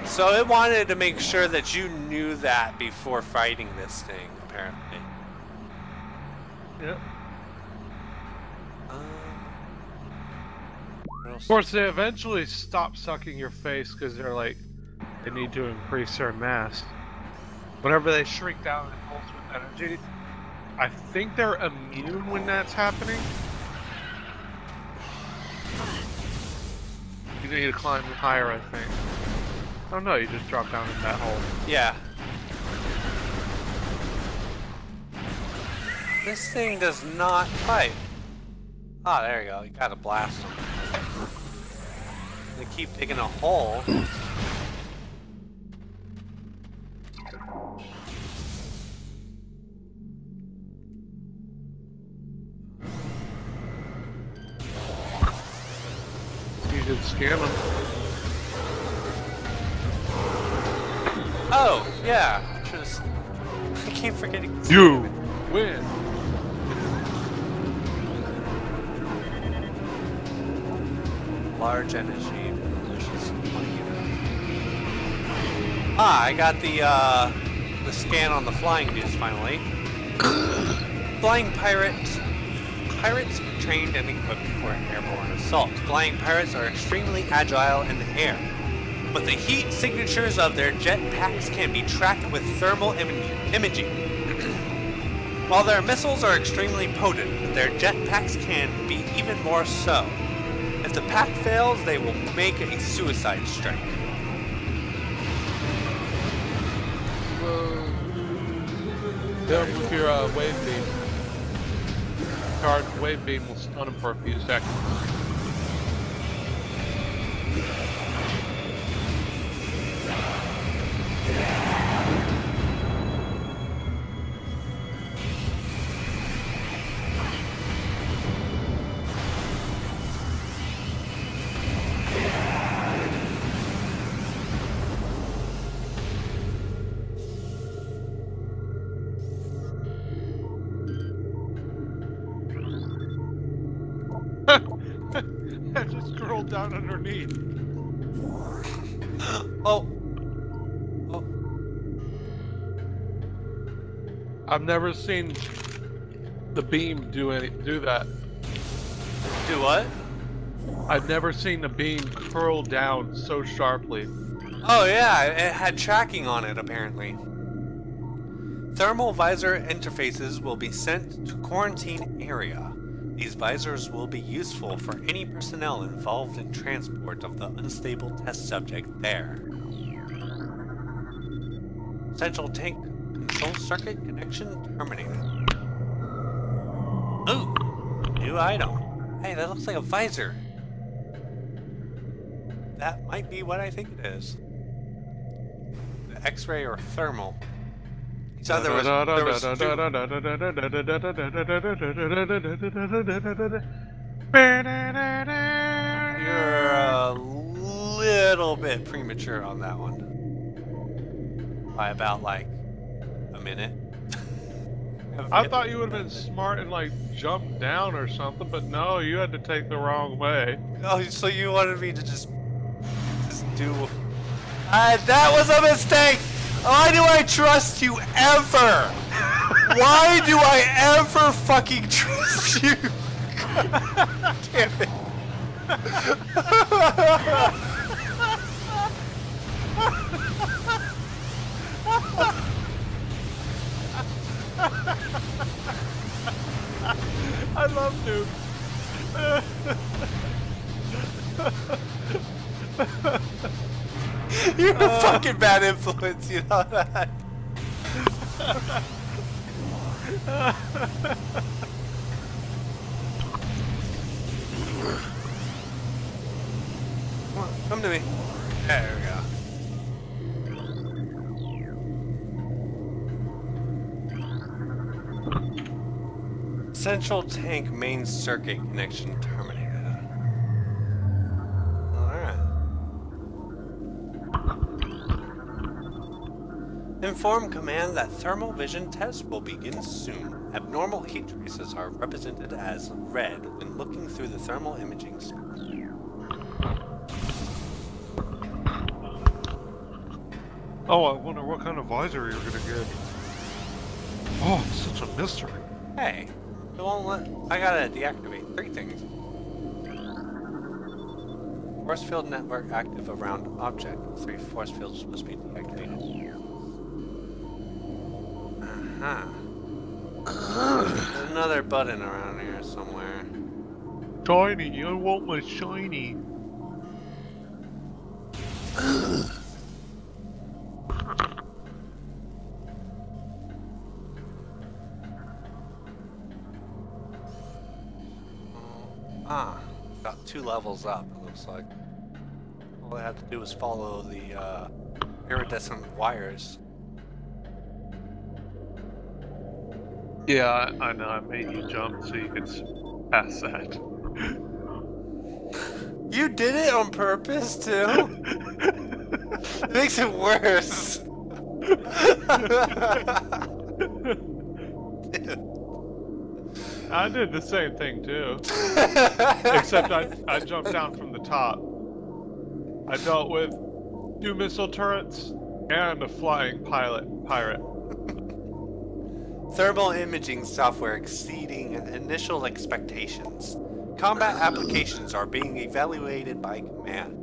So it wanted to make sure that you knew that before fighting this thing, apparently. Yep. What else? Of course, they eventually stop sucking your face because they're like, they need to increase their mass. Whenever they shrink down and pulse with energy, I think they're immune when that's happening. You need to climb higher, I think. Oh no, you just drop down in that hole. Yeah. This thing does not fight. Ah, there you go. You gotta blast them. They keep digging a hole. You should scan them. Oh, yeah. I keep forgetting. You win. Large energy. Ah, I got the scan on the flying dudes finally. Flying pirate pirates are trained and equipped for airborne assault. Flying pirates are extremely agile in the air, but the heat signatures of their jetpacks can be tracked with thermal imaging. While their missiles are extremely potent, their jetpacks can be even more so. If the pack fails, they will make a suicide strike. Hit him with your wave beam. Charged wave beam will stun him for a few seconds. I just scrolled down underneath. Oh. I've never seen the beam do that. Do what? I've never seen the beam curl down so sharply. Oh yeah, it had tracking on it apparently. Thermal visor interfaces will be sent to quarantine area. These visors will be useful for any personnel involved in transport of the unstable test subject there. Central tank control circuit connection terminated. Ooh, new item. Hey, that looks like a visor. That might be what I think it is. The X-ray or thermal. So there was You're a little bit premature on that one. By about like a minute. I thought you would have been smart and like jumped down or something, but no, you had to take the wrong way. Oh, so you wanted me to just do... that was a mistake! Why do I trust you ever? Why do I ever fucking trust you? Damn it. I love Duke. You're a fucking bad influence, you know that? Come to me. There we go. Central tank main circuit connection terminated. Inform command that thermal vision test will begin soon. Abnormal heat traces are represented as red when looking through the thermal imaging screen. Oh, I wonder what kind of visor you're gonna get. Oh, it's such a mystery. Hey, it won't let... I gotta deactivate 3 things. Force field network active around object. 3 force fields must be deactivated. There's another button around here somewhere. Shiny, I want my shiny. Got 2 levels up, it looks like. All I had to do was follow the iridescent wires. Yeah, I know, I made you jump so you could pass that. You did it on purpose, too? It makes it worse. I did the same thing, too. Except I jumped down from the top. I dealt with 2 missile turrets and a flying pirate. Thermal imaging software exceeding initial expectations. Combat applications are being evaluated by command.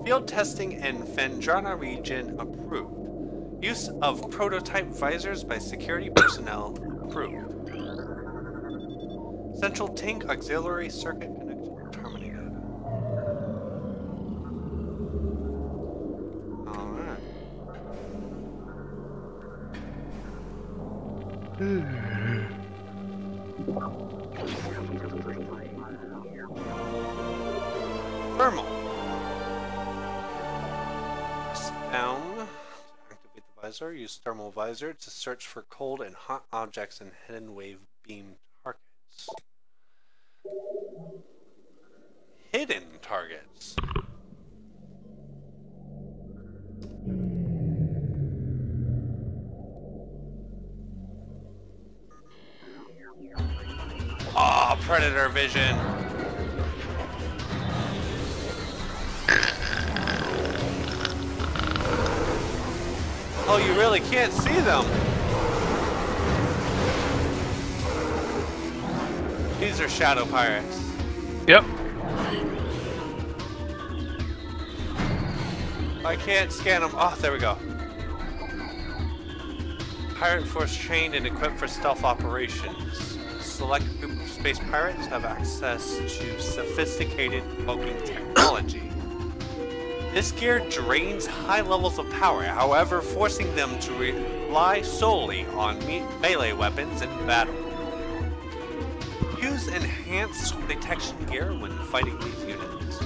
Field testing in Fendrana region approved. Use of prototype visors by security personnel approved. Central tank auxiliary circuit connection terminated. Alright. Thermal. Press down to activate the visor. Use thermal visor to search for cold and hot objects and hidden wave beam targets. Hidden targets. Ah, predator vision. Oh, you really can't see them. These are shadow pirates. Yep. I can't scan them. Oh, there we go. Pirate force trained and equipped for stealth operations. Select group of space pirates have access to sophisticated cloaking technology. This gear drains high levels of power, however, forcing them to rely solely on melee weapons in battle. Use enhanced detection gear when fighting these units.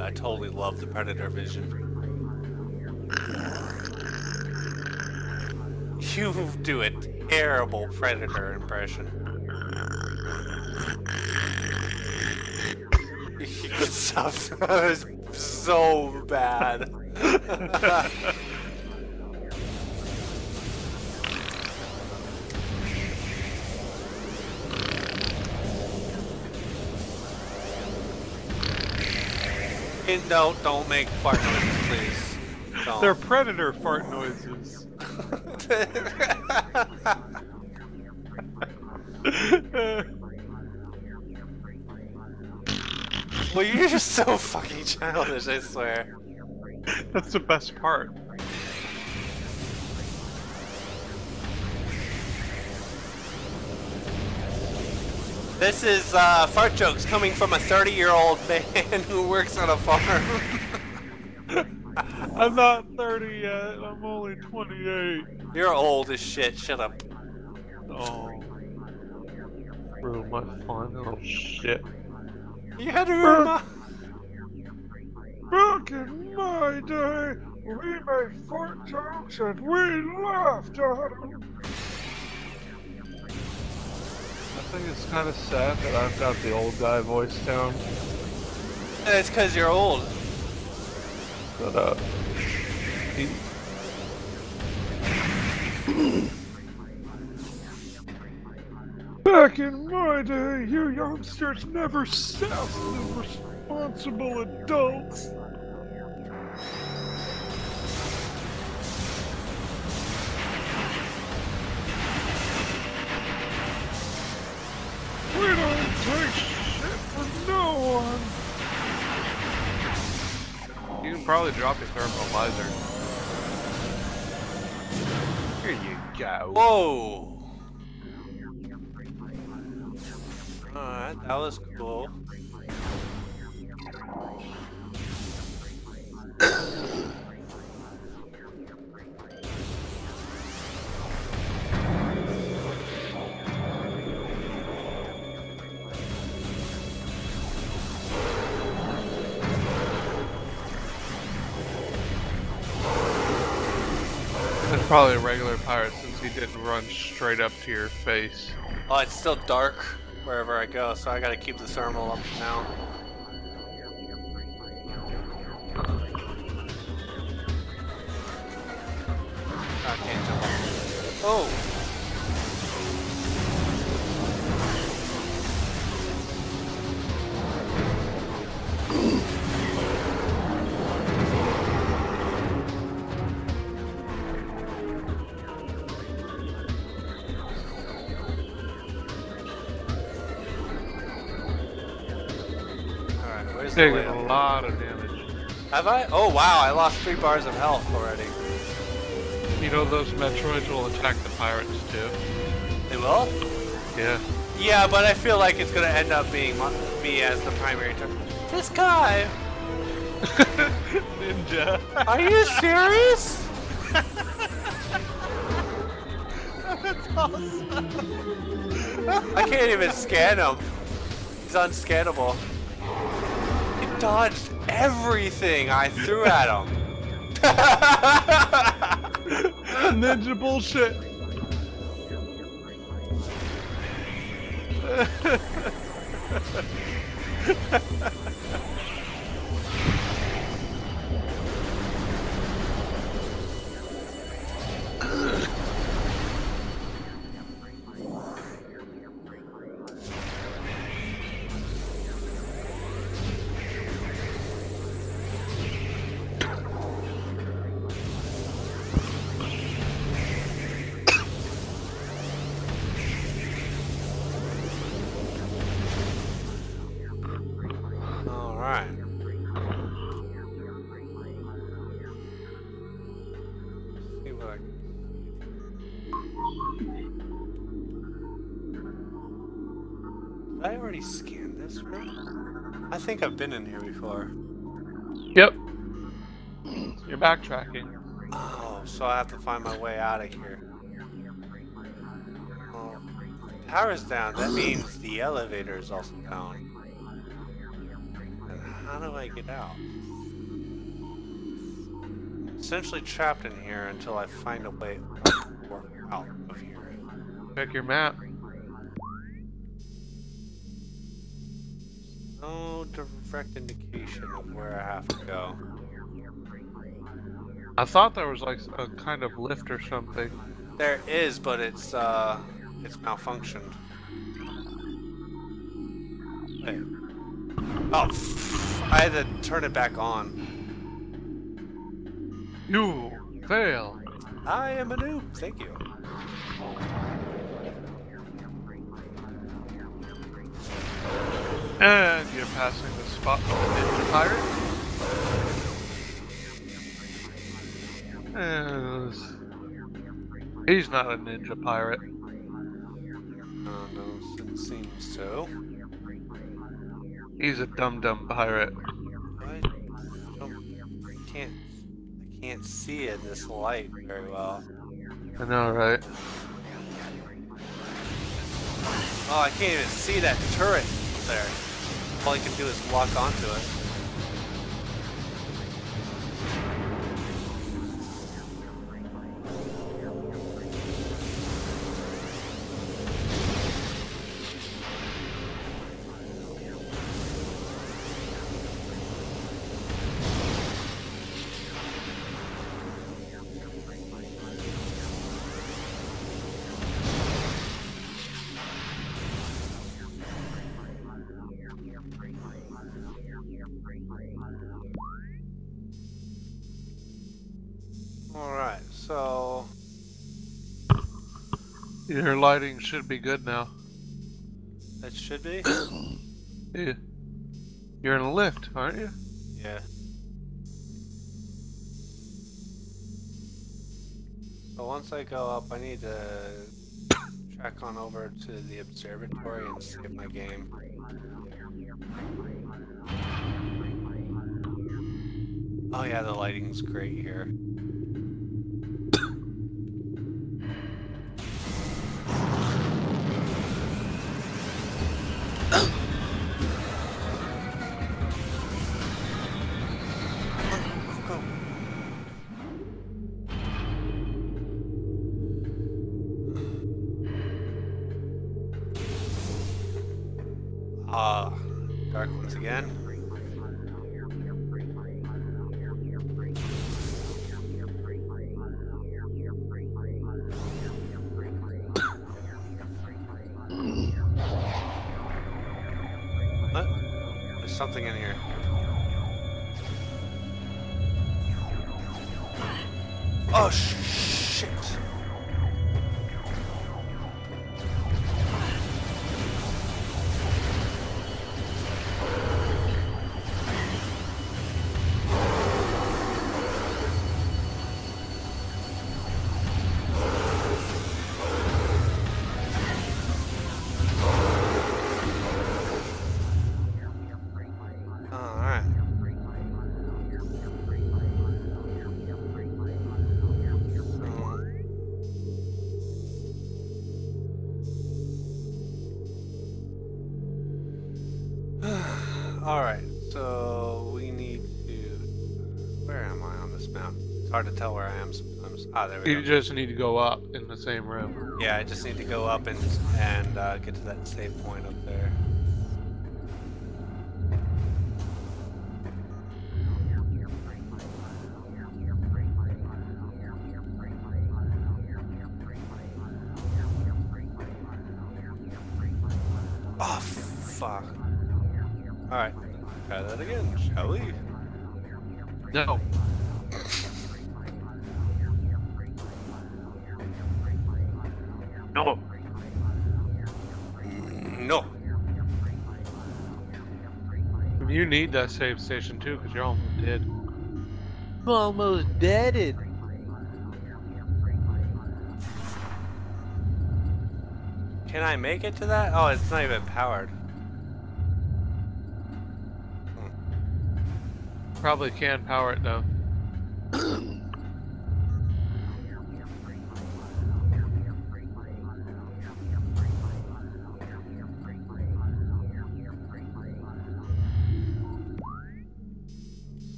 I totally love the predator vision. You do a terrible predator impression. That is so bad. No, don't make fart noises, please. Don't. They're predator fart noises. Well, you're just so fucking childish, I swear. That's the best part. This is fart jokes coming from a 30-year-old man who works on a farm. I'm not 30 yet, I'm only 28. You're old as shit, shut up. Oh. Ruin my fun little shit. You had to ruin my... Back in my day, we made fart jokes and we laughed at them. I think it's kind of sad that I've got the old guy voice down. It's because you're old. But, back in my day, you youngsters never sounded responsible adults. We don't take shit from no one. You can probably drop your thermal visor. Here you go. Whoa! Alright, that was cool. That's probably a regular pirate since he didn't run straight up to your face. Oh, it's still dark wherever I go, so I gotta keep the thermal up now. I can't jump. Oh! Where's the Taking way a up? lot of damage. Have I? Oh wow, I lost 3 bars of health already. You know those Metroids will attack the pirates too? They will? Yeah. Yeah, but I feel like it's gonna end up being me as the primary target. This guy! Ninja. Are you serious? That's awesome. I can't even scan him. He's unscannable. He dodged everything I threw at him. Ninja bullshit. Alright. See what I can... Did I already scan this room? I think I've been in here before. Yep. You're backtracking. Oh, so I have to find my way out of here. Oh, power's down. That means the elevator is also down. And how do I get out? Essentially trapped in here until I find a way out of here. Check your map. No direct indication of where I have to go. I thought there was like a kind of lift or something. There is, but it's malfunctioned. Wait. Oh, I had to turn it back on. You fail. I am a noob. Thank you. And you're passing the spot with the ninja pirate. He's not a ninja pirate. Doesn't seem so. He's a dum-dum pirate. I can't see in this light very well. I know, right? Oh, I can't even see that turret there. All I can do is lock onto it. Alright, so... Your lighting should be good now. that should be? Yeah. You're in a lift, aren't you? Yeah. So once I go up, I need to track on over to the observatory and save my game. Oh yeah, the lighting's great here. Dark once again. What? There's something in here. Oh, shit! Alright, so we need to... Where am I on this map? It's hard to tell where I am sometimes. Ah, there we You go. just need to go up in the same room. Yeah, I just need to go up and get to that save point up there. Oh, fuck. Alright, try that again, shall we? No. No. No. You need that save station too, because you're almost dead. I'm almost deaded. Can I make it to that? Oh, it's not even powered. Probably can power it though.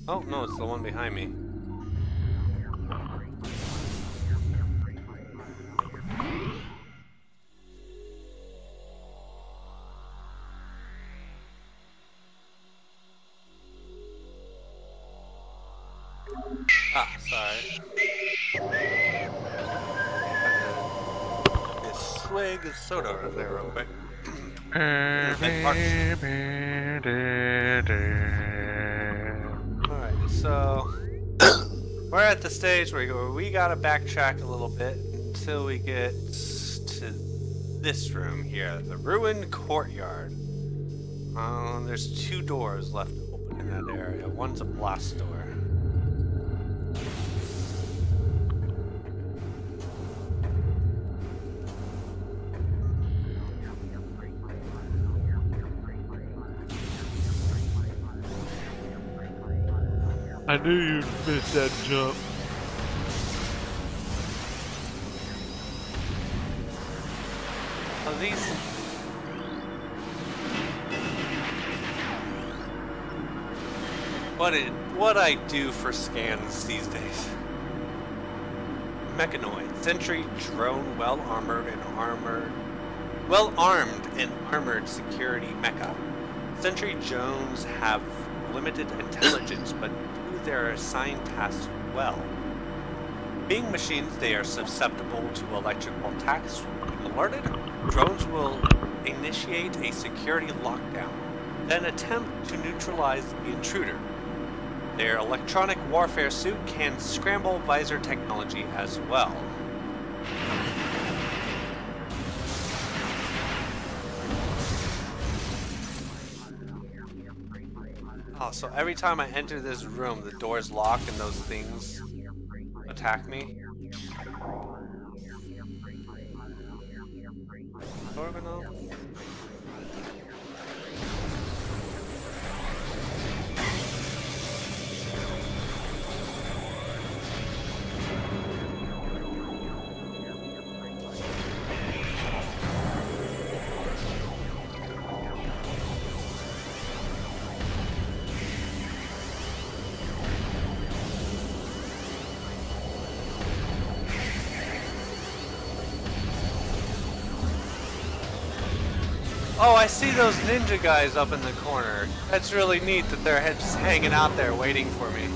Oh, no, it's the one behind me. Ah, sorry. This swig of soda over there real quick. Alright, so we're at the stage where we gotta backtrack a little bit until we get to this room here, the ruined courtyard. There's 2 doors left open in that area. One's a blast door. I knew you'd miss that jump. Oh, these... What I do for scans these days. Mechanoid, sentry drone, well-armed and armored security mecha. Sentry drones have limited intelligence, but do their assigned tasks well. Being machines, they are susceptible to electrical attacks. Alerted, drones will initiate a security lockdown, then attempt to neutralize the intruder. Their electronic warfare suit can scramble visor technology as well. Oh, so every time I enter this room, the door's locked and those things attack me? Organal? Oh, I see those ninja guys up in the corner. That's really neat that they're just hanging out there waiting for me.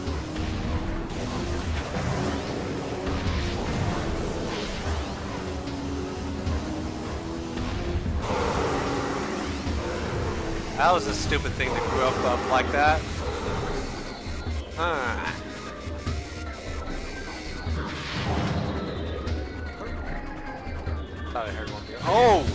That was a stupid thing to grow up like that. Huh. Thought I heard one here. Oh!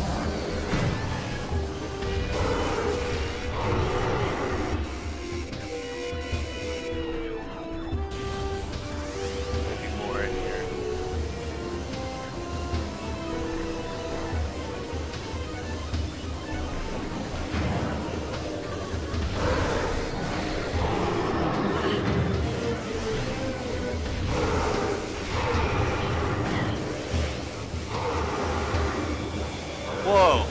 Whoa!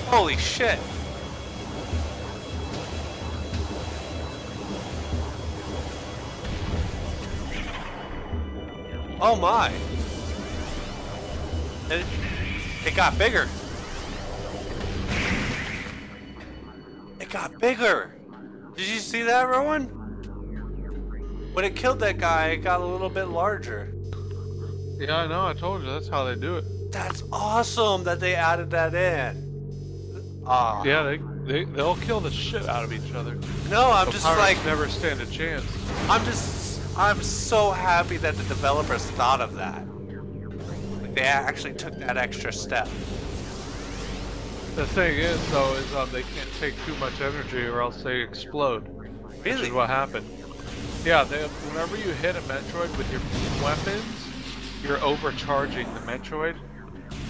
Holy shit! Oh my! It got bigger. It got bigger. Did you see that, Rowan? When it killed that guy, it got a little bit larger. Yeah, I know. I told you that's how they do it. That's awesome that they added that in. Ah. Yeah, they'll kill the shit out of each other. No, I'm So just pirates like never stand a chance. I'm so happy that the developers thought of that. Like they actually took that extra step. The thing is, though, is they can't take too much energy or else they explode. Which Really? is what happened. Yeah, whenever you hit a Metroid with your beam weapons, you're overcharging the Metroid.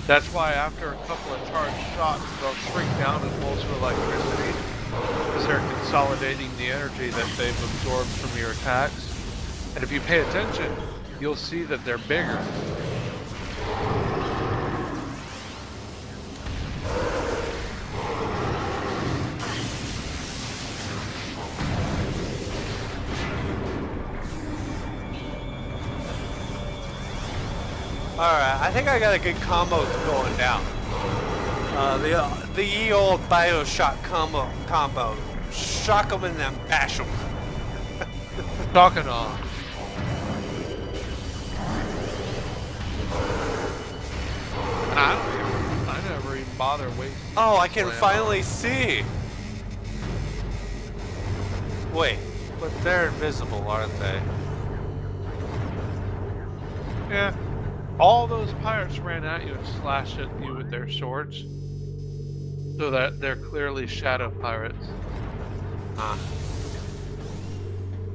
That's why after a couple of charged shots, they'll shrink down as bolts of electricity because they're consolidating the energy that they've absorbed from your attacks. And if you pay attention, you'll see that they're bigger. Alright, I think I got a good combo going down. The ye old Bioshock combo. Shock them and then bash them. Talking on. I never even bother waiting. Oh, I can finally see! Wait, but they're invisible, aren't they? Yeah. All those pirates ran at you and slashed at you with their swords. So that they're clearly shadow pirates.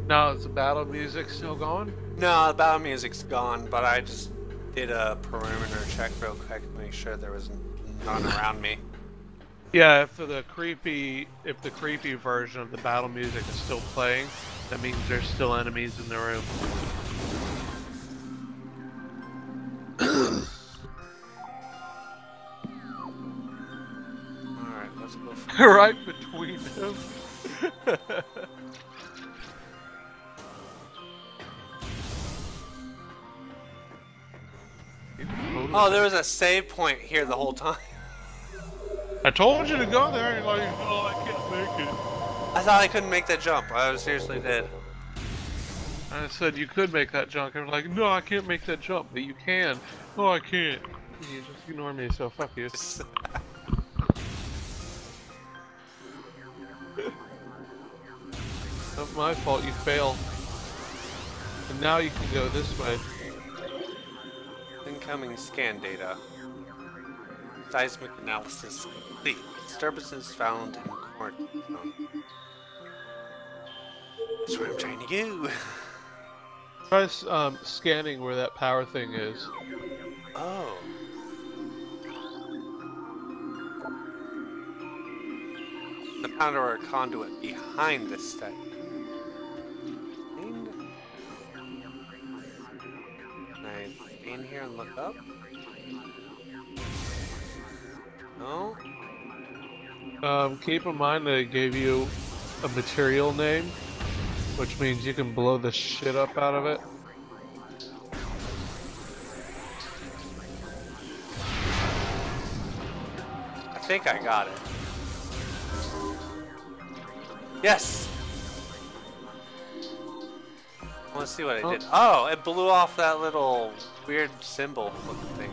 Now, is the battle music still going? No, the battle music's gone, but I just did a perimeter check real quick to make sure there was none around me. Yeah, if the creepy version of the battle music is still playing, that means there's still enemies in the room. Alright, let's go for Right between them. Oh, there was a save point here the whole time. I told you to go there, and you're like, oh, I can't make it. I thought I couldn't make that jump. I seriously did. I said you could make that jump. I was like, no, I can't make that jump, but you can. Oh, I can't. You just ignore me, so fuck you. It's not my fault you fail. And now you can go this way. Incoming scan data. Seismic analysis complete. Disturbances found in quarantine zone. That's where I'm trying to go. Try scanning where that power thing is. Oh. The power conduit behind this thing. Can I in here and look up? No? Keep in mind that it gave you a material name, which means you can blow the shit up out of it. I think I got it. Yes! I want to see what I did. Oh, it blew off that little weird symbol looking thing.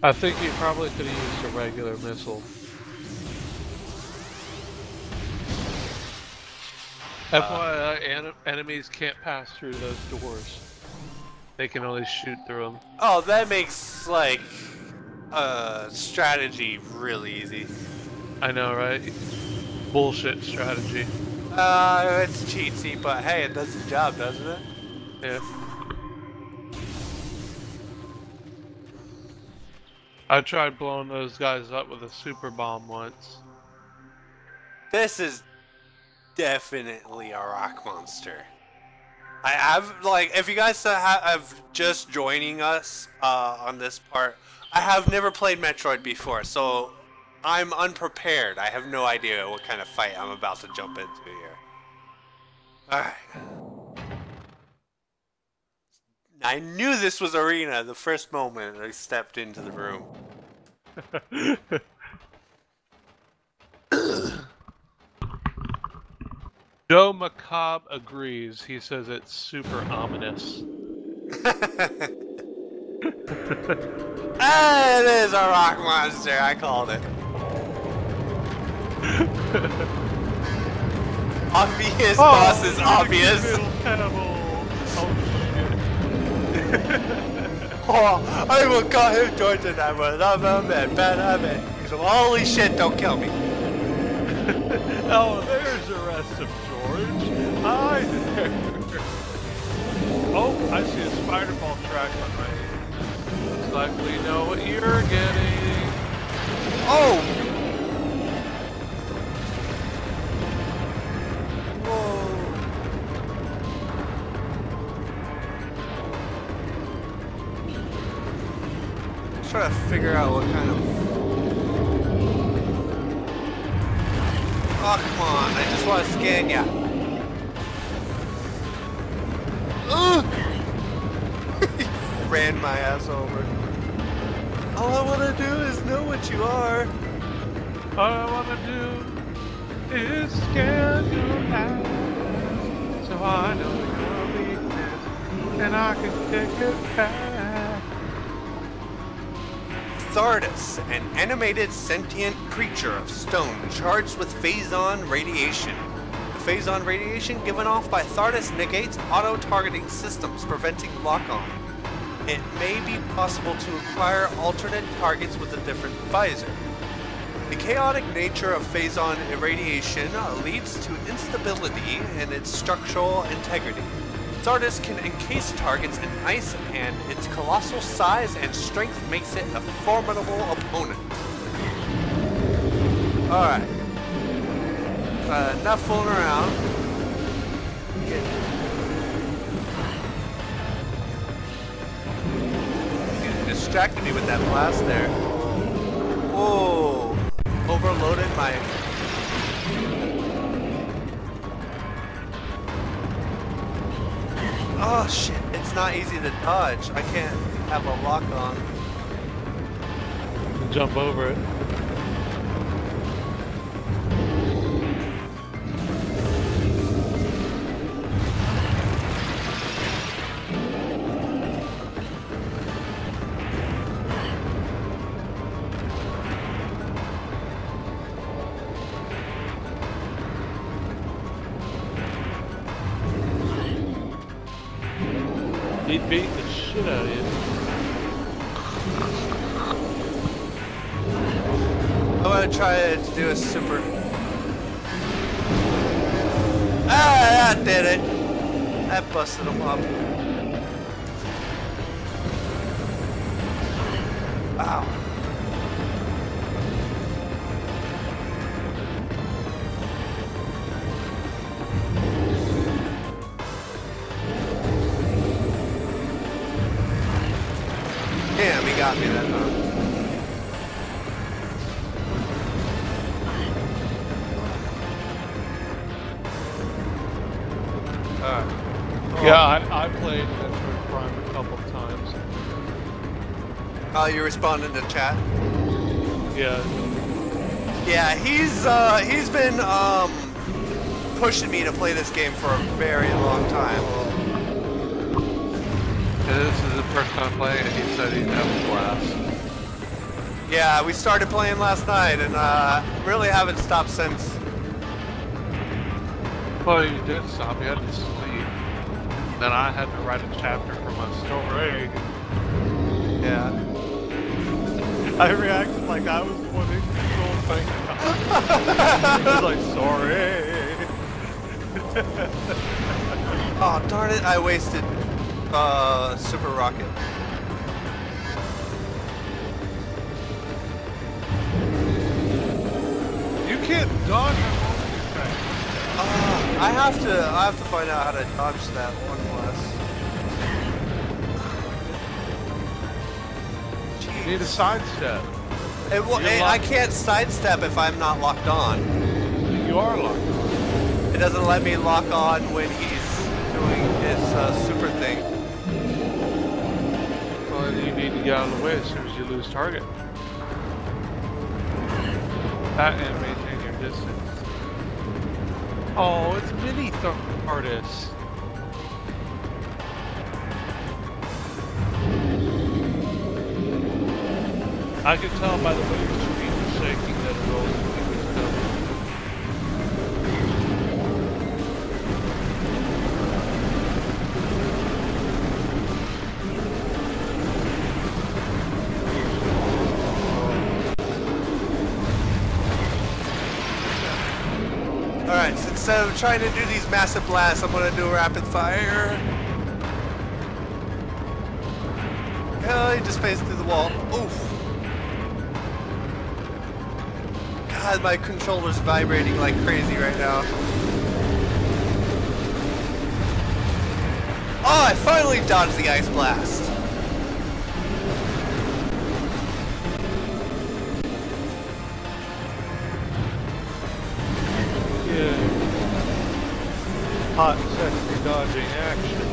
I think you probably could have used a regular missile. FYI, enemies can't pass through those doors. They can only shoot through them. Oh, that makes, like, strategy really easy. I know, right? Bullshit strategy. It's cheatsy, but hey, it does the job, doesn't it? Yeah. I tried blowing those guys up with a super bomb once. This is definitely a rock monster. I have, like, if you guys have just joining us on this part, I have never played Metroid before, so I'm unprepared. I have no idea what kind of fight I'm about to jump into here. Alright. I knew this was Arena the first moment I stepped into the room. Joe Macabre agrees. He says it's super ominous. Ah, it is a rock monster. I called it. Obvious, boss is obvious. Oh, I will call him George and I will love him and bet him and so holy shit, don't kill me. Oh, there's the rest of George. Hi there. Oh, I see a spider ball track on my hand. Looks like we know what you're getting. Oh! Whoa. I'm trying to figure out what kind of... Oh, come on. I just want to scan ya. Ran my ass over. All I want to do is know what you are. All I want to do is scan your eyes, so I know your weakness, and I can take it back. Thardus, an animated sentient creature of stone charged with phazon radiation. The phazon radiation given off by Thardus negates auto-targeting systems, preventing lock-on. It may be possible to acquire alternate targets with a different visor. The chaotic nature of phazon irradiation leads to instability in its structural integrity. Thardus can encase targets in ice, and its colossal size and strength makes it a formidable opponent. Alright. Enough fooling around. You distracted me with that blast there. Whoa! Overloaded my... Oh shit, it's not easy to dodge. I can't have a lock on. Jump over it. He beat the shit out of you. I'm gonna try to do a super... Ah, that did it! That busted him up. Wow. Damn, he got me that time. Alright. Yeah, I played Metroid Prime a couple times. Oh, you responded to chat? Yeah. Yeah, he's been pushing me to play this game for a very long time. And this is the first time playing it. He said he'd have a blast. Yeah, we started playing last night and really haven't stopped since. Well, you did stop. You had to sleep. Then I had to write a chapter for my story. Yeah. I reacted like I was the one who controlled thing. I was like, sorry. Oh, darn it, I wasted Super Rocket. You can't dodge a homing attack. I have to find out how to dodge that one less. You need a sidestep. I can't sidestep if I'm not locked on. You are locked on. It doesn't let me lock on when he's doing his super thing. Well, then you need to get out of the way as soon as you lose target. That and maintain your distance. Oh, it's mini artists. I can tell by the way your screen is shaking that it rolls into coming. Alright, so instead of trying to do these massive blasts, I'm gonna do a rapid fire. Oh, he just phased through the wall. Oof. God, my controller's vibrating like crazy right now. Oh, I finally dodged the ice blast. Yeah. Hot, sexy dodging action.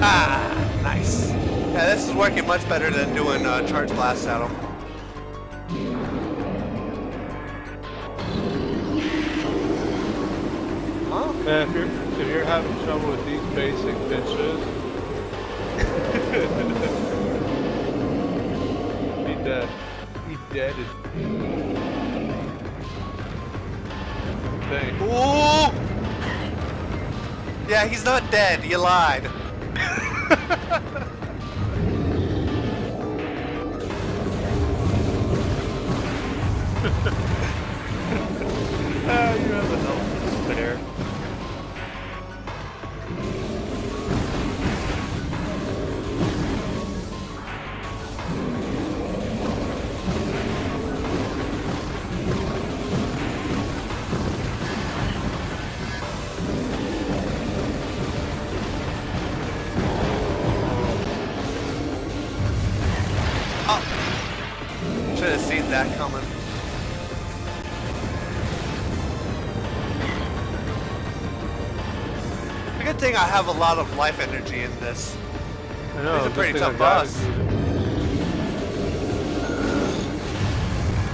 Ah, nice. Yeah, this is working much better than doing charge blasts at him. Huh? Man, if you're having trouble with these basic bitches, be dead. Be dead. Dang. Ooh! Yeah, he's not dead. You lied. Ah, you have a health to spare. Should have seen that coming. The good thing I have a lot of life energy in this. I know, He's a pretty tough I boss.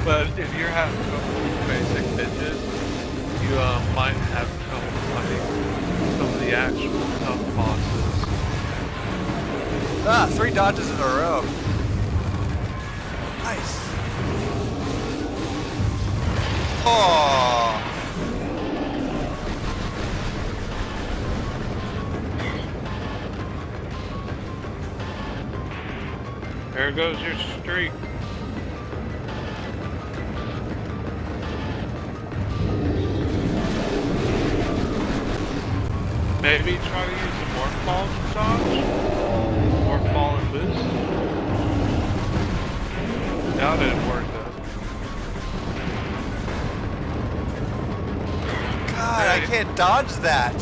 But if you're having trouble with basic bitches, you might have trouble fighting some of the actual tough bosses. Ah, 3 dodges in a row. Nice. Oh. There goes your streak. Maybe try to use the morph ball charge? Morph ball and boost? That didn't work though. God, I can't dodge that.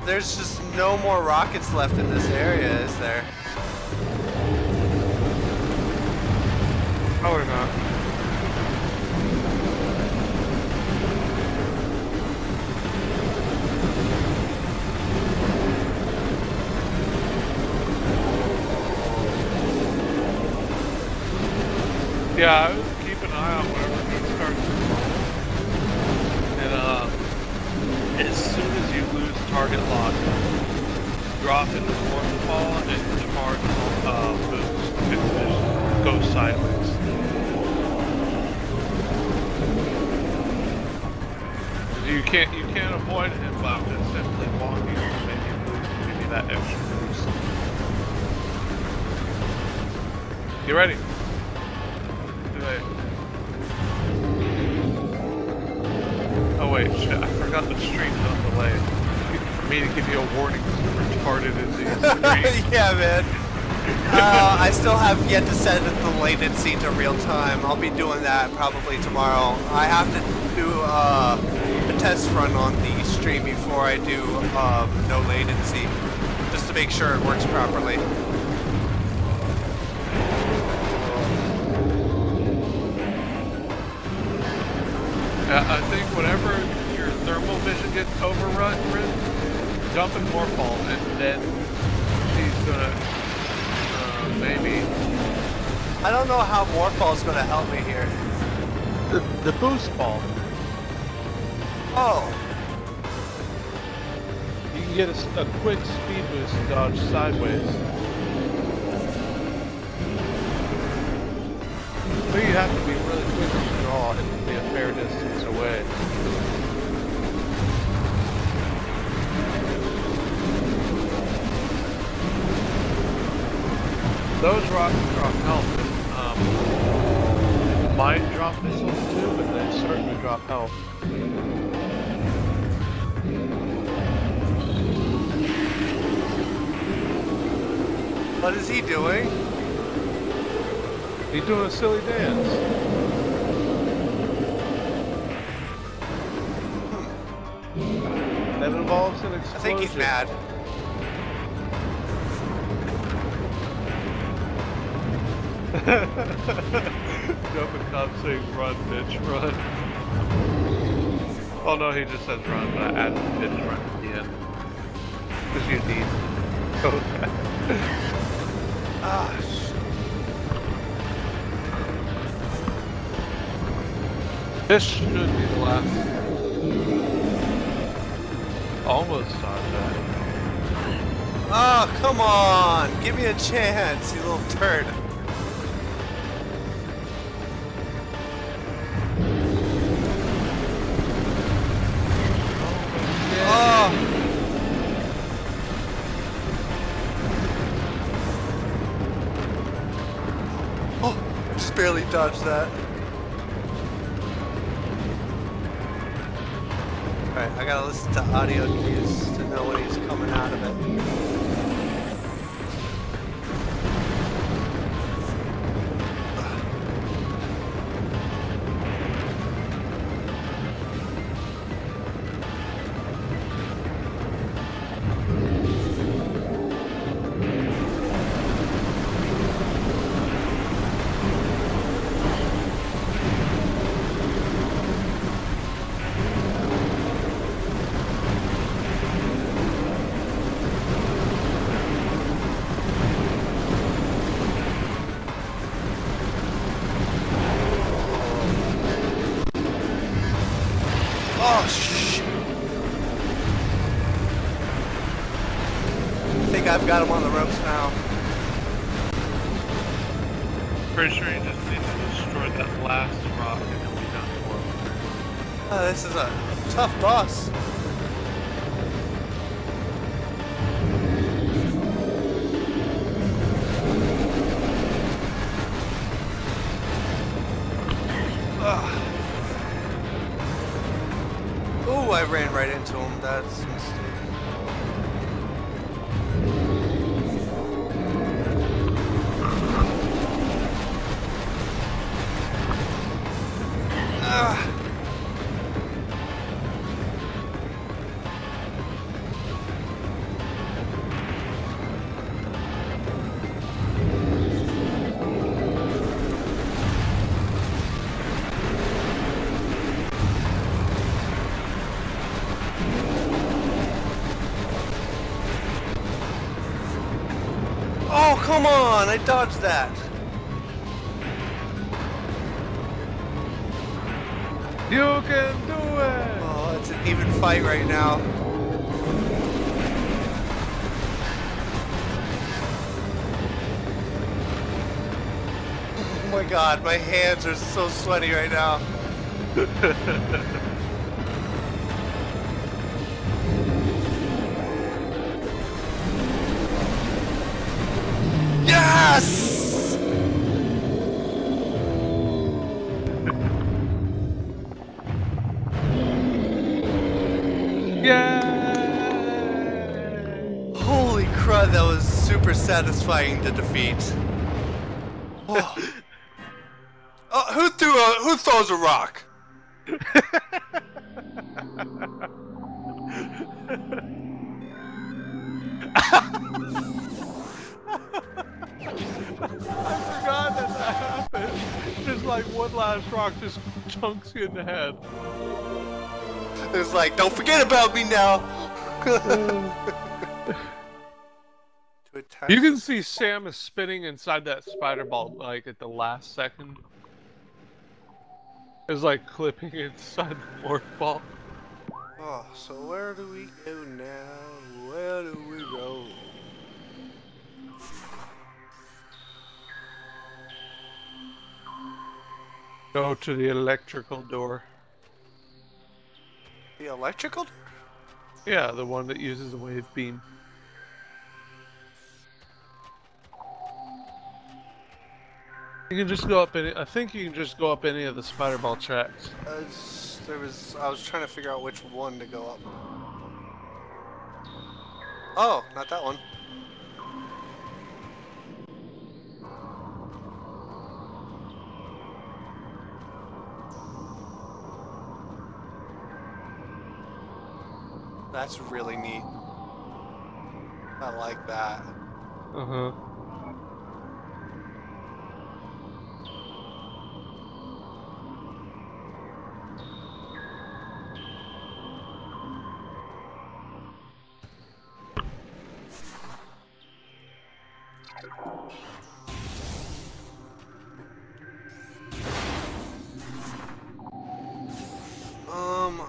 There's just no more rockets left in this area, is there? Probably not. Yeah, I would keep an eye on whenever he starts to fall. And as soon as you lose target lock, drop into the fourth ball and charge boost and just go sideways. You can't avoid him by just simply walking and making boost to give you that extra boost. Get ready. Oh wait, shit, I forgot the stream's on delay. For me to give you a warning as retarded as these streams. Yeah, man. I still have yet to set the latency to real time. I'll be doing that probably tomorrow. I have to do test run on the stream before I do no latency, just to make sure it works properly. Yeah, I think whenever your thermal vision gets overrun, jump in more balls, and then he's gonna maybe. I don't know how Morphball's gonna help me here. The boost ball. Oh. You can get a quick speed boost and dodge sideways. But you have to be really quick to draw and be a fair distance away. Those rockets drop health. Might drop missiles too, but they certainly drop health. What is he doing? He's doing a silly dance. That involves an explosion. I think he's mad. Jumping cop saying run, bitch, run. Oh no, he just says run, but I added bitch run at the end. Because you need to go back. Ah, this should be the last. Almost on that. oh, come on! Give me a chance, you little turd. Oh! Oh! Just barely dodged that. Alright, I gotta listen to audio cues to know when he's coming out of it. Oh, shit. I think I've got him on the ropes now. Pretty sure you just need to destroy that last rock and it'll be done for him. Oh, this is a tough boss. Oh, I ran right into him. That's a mistake. Oh, come on! I dodged that. You can do it! Oh, it's an even fight right now. Oh my god, my hands are so sweaty right now. Yes! Yay! Holy crud, that was super satisfying to defeat. Oh. Who throws a rock? ass rock just chunks you in the head. It's like, don't forget about me now. You can see Samus spinning inside that spider ball like at the last second. It's like clipping inside the morph ball. Oh, so where do we go now? Where do we go? Go to the electrical door. The electrical door? Yeah, the one that uses the wave beam. You can just go up any. I think you can just go up any of the spider ball tracks. I was trying to figure out which one to go up. Oh, not that one. That's really neat. I like that. Uh-huh.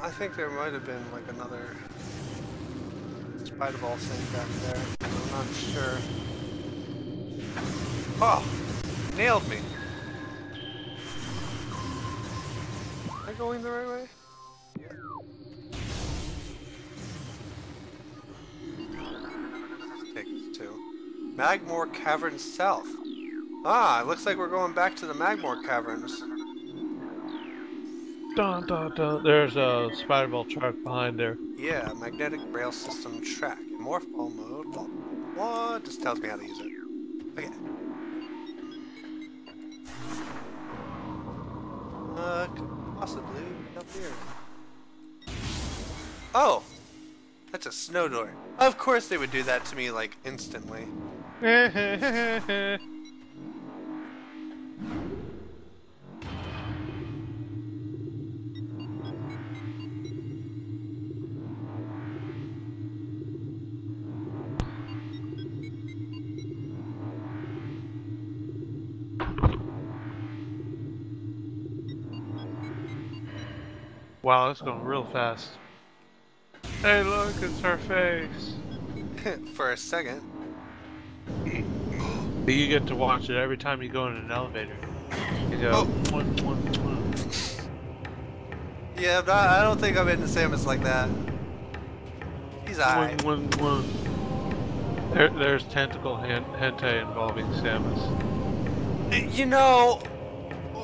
I think there might have been like another spider ball thing back there. I'm not sure. Oh, nailed me. Am I going the right way? Yeah. Take this too. Magmore Cavern South. Ah, it looks like we're going back to the Magmore Caverns. Dun, dun, dun. There's a spider ball track behind there. Yeah, magnetic rail system track. Morph ball mode. Blah, blah, blah. Just tells me how to use it. Okay. Could possibly be up here. Oh! That's a snow door. Of course they would do that to me, like, instantly. Wow, that's going real fast. Hey, look, it's her face. For a second. You get to watch it every time you go in an elevator. You go. Oh. Mwah, mwah, mwah. Yeah, but I don't think I'm into Samus like that. He's alright. Mwah, mwah, mwah. There's tentacle hentai involving Samus. You know,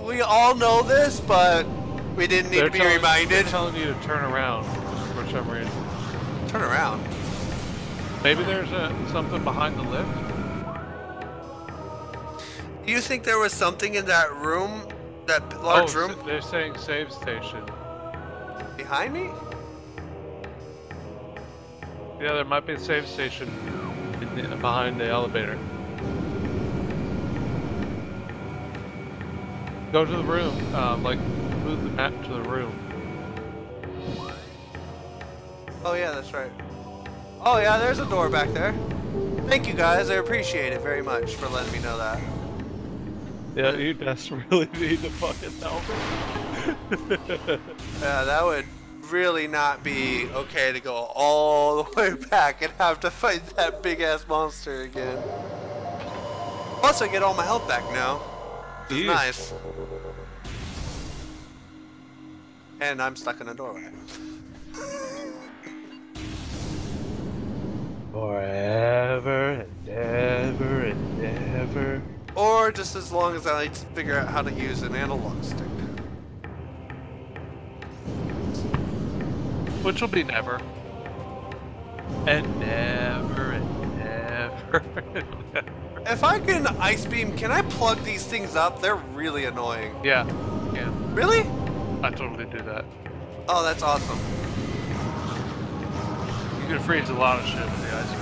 we all know this, but we didn't need to be reminded. They're telling you to turn around for some reason. Turn around. Maybe there's something behind the lift? Do you think there was something in that room? That large room? They're saying save station. Behind me? Yeah, there might be a save station behind the elevator. Go to the room, like move the map to the room. Oh yeah, that's right. Oh yeah, there's a door back there. Thank you guys, I appreciate it very much for letting me know that. Yeah, you just really need to fucking help. Yeah, that would really not be okay to go all the way back and have to fight that big ass monster again. Plus I get all my health back now. Which is nice. And I'm stuck in a doorway. Forever and ever and ever. Or just as long as I figure out how to use an analog stick. Which will be never. And never and never and never. If I can ice beam, can I plug these things up? They're really annoying. Yeah, yeah. Really? I totally do that. Oh, that's awesome. You can freeze a lot of shit with the ice beam.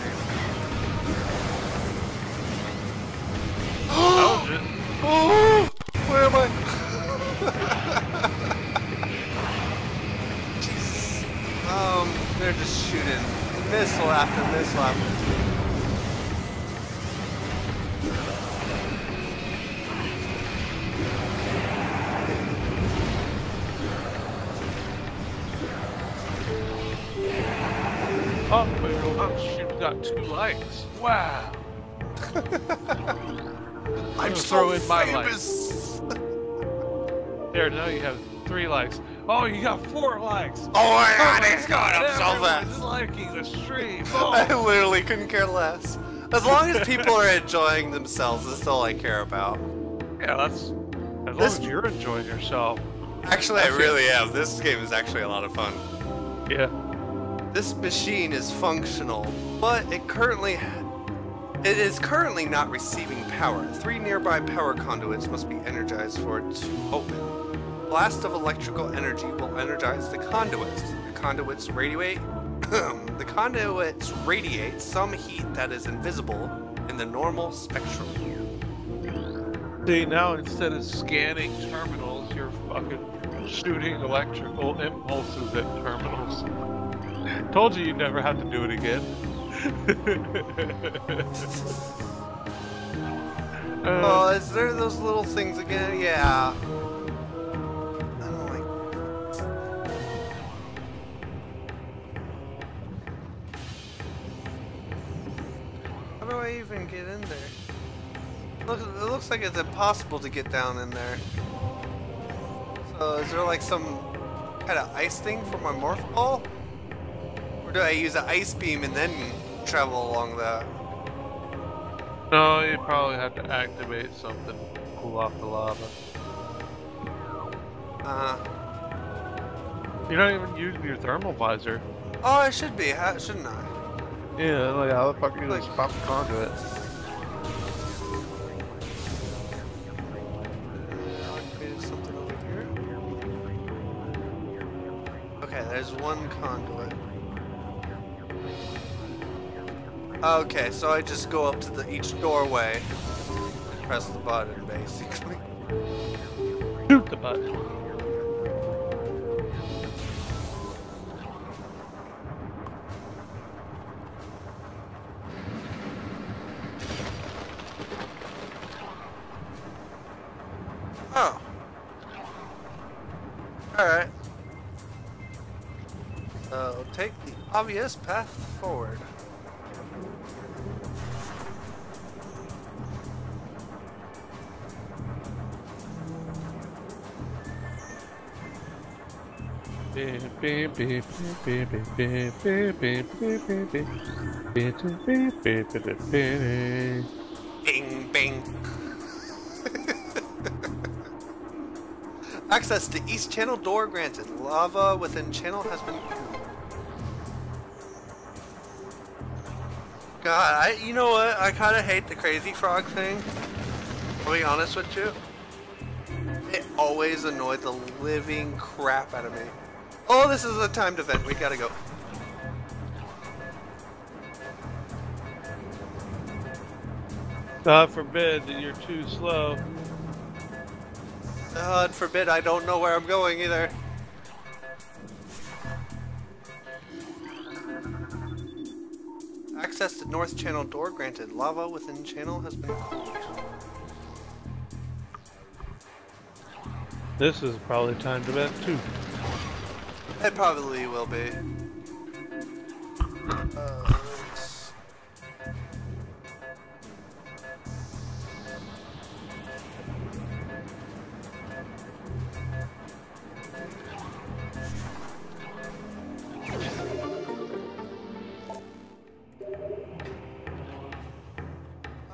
Oh, where am I? Jesus. They're just shooting missile after missile after missile. Oh, she's got 2 likes. Wow. I'm so so my famous. There, now you have 3 likes. Oh, you got 4 likes. Oh my god, he's going up so Everyone's fast. liking the stream. I Oh. literally couldn't care less. As long as people are enjoying themselves, that's all I care about. Yeah, that's as long as you're enjoying yourself. Actually, I really am. This game is actually a lot of fun. Yeah. This machine is functional, but it is currently not receiving power. 3 nearby power conduits must be energized for it to open. Blast of electrical energy will energize the conduits. The conduits radiate some heat that is invisible in the normal spectrum. See, now instead of scanning terminals, you're fucking shooting electrical impulses at terminals. Told you you'd never have to do it again. Oh, is there those little things again? Yeah. I don't like. How do I even get in there? Look, it looks like it's impossible to get down in there. So, is there like some kind of ice thing for my morph ball? Or do I use an ice beam and then travel along that? No, you probably have to activate something to cool off the lava. You're not even using your thermal visor. Oh, I should be, shouldn't I? Yeah, like how the fuck are you gonna pop the conduit? Something over here. Okay, there's one conduit. Okay, so I just go up to each doorway and press the button, basically. Shoot the button. Oh. Alright. So, take the obvious path forward. Bing, bing. Access to East Channel door granted. Lava within channel has been cooled. God, you know what? I kind of hate the crazy frog thing. I'll be honest with you. It always annoyed the living crap out of me. Oh, this is a timed event. We gotta go. God forbid that you're too slow. God forbid I don't know where I'm going either. Access to North Channel door granted. Lava within channel has been cooled. This is probably timed event too. It probably will be.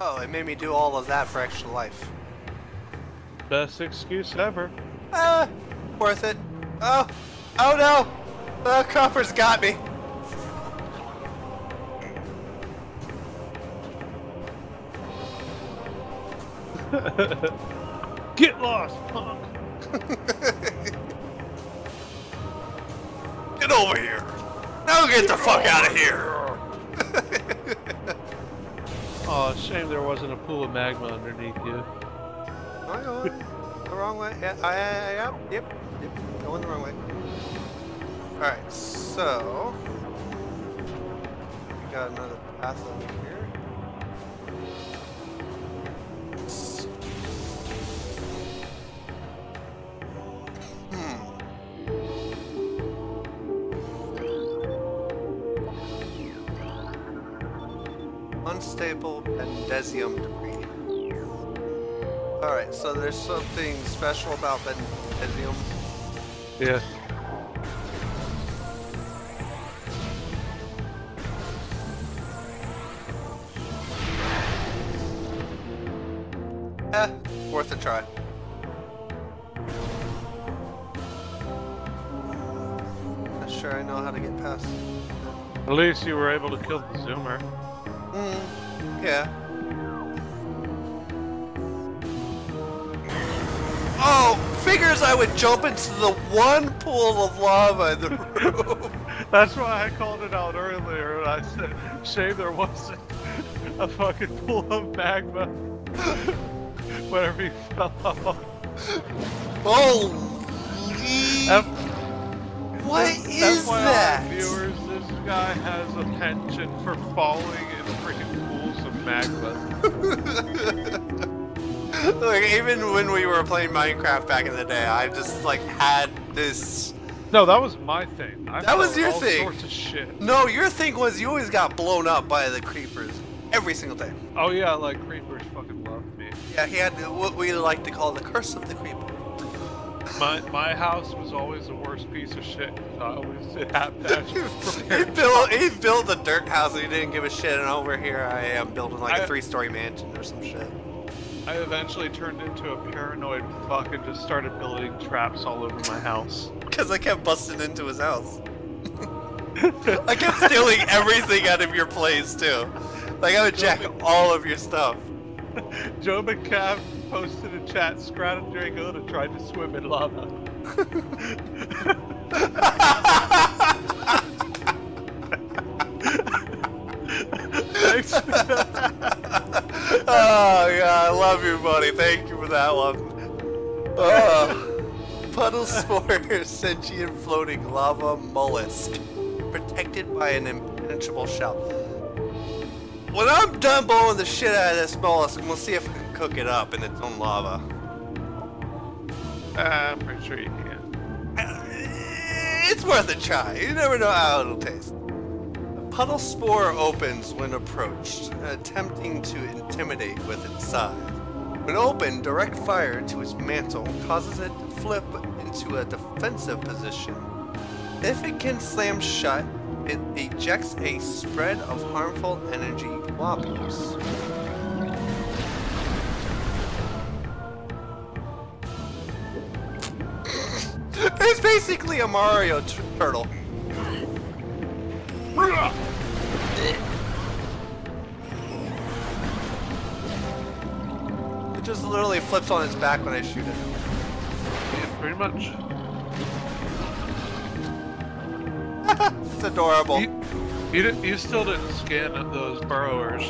Oh, it made me do all of that for extra life. Best excuse ever. Worth it. Oh, oh no! The copper's got me. Get lost, punk! Get over here! Now get the fuck out of here! Oh, shame there wasn't a pool of magma underneath you. Hang on. wrong way? Yeah, yep, going the wrong way. Alright, so... we got another path over here. Unstable Bendesium debris. Alright, so there's something special about Bendesium. Yeah. Worth a try. Not sure I know how to get past it. At least you were able to kill the Zoomer. Yeah. Oh, figures I would jump into the one pool of lava in the room. That's why I called it out earlier. I said, shame there wasn't a fucking pool of magma whenever he fell off. Holy! What is that? Viewers, this guy has a penchant for falling in freaking pools of magma. Like, even when we were playing Minecraft back in the day, I just like had this. No, that was my thing. That was your all thing. Sorts of shit. No, your thing was you always got blown up by the creepers every single time. Oh yeah, like creepers fucking loved me. Yeah, he had what we like to call the curse of the creeper. My house was always the worst piece of shit. I always did have that. he built a dirt house and he didn't give a shit, and over here I am building like a 3-story mansion or some shit. I eventually turned into a paranoid fuck and just started building traps all over my house. Because I kept busting into his house. I kept stealing everything out of your place too. Like I would jack all of your stuff. Joe McCav posted in chat, Scrat and Drago tried to swim in lava. Thanks. Oh yeah, I love you, buddy. Thank you for that one. Puddle spore, sentient floating lava mollusk, protected by an impenetrable shell. When I'm done blowing the shit out of this mollusk, we'll see if we can cook it up in its own lava. I'm pretty sure you can. It's worth a try. You never know how it'll taste. Puddle spore opens when approached, attempting to intimidate with its size. When opened, direct fire to its mantle causes it to flip into a defensive position. If it can slam shut, it ejects a spread of harmful energy globules. It's basically a Mario turtle. It just literally flips on its back when I shoot it. Yeah, pretty much. It's adorable. You still didn't scan those burrowers.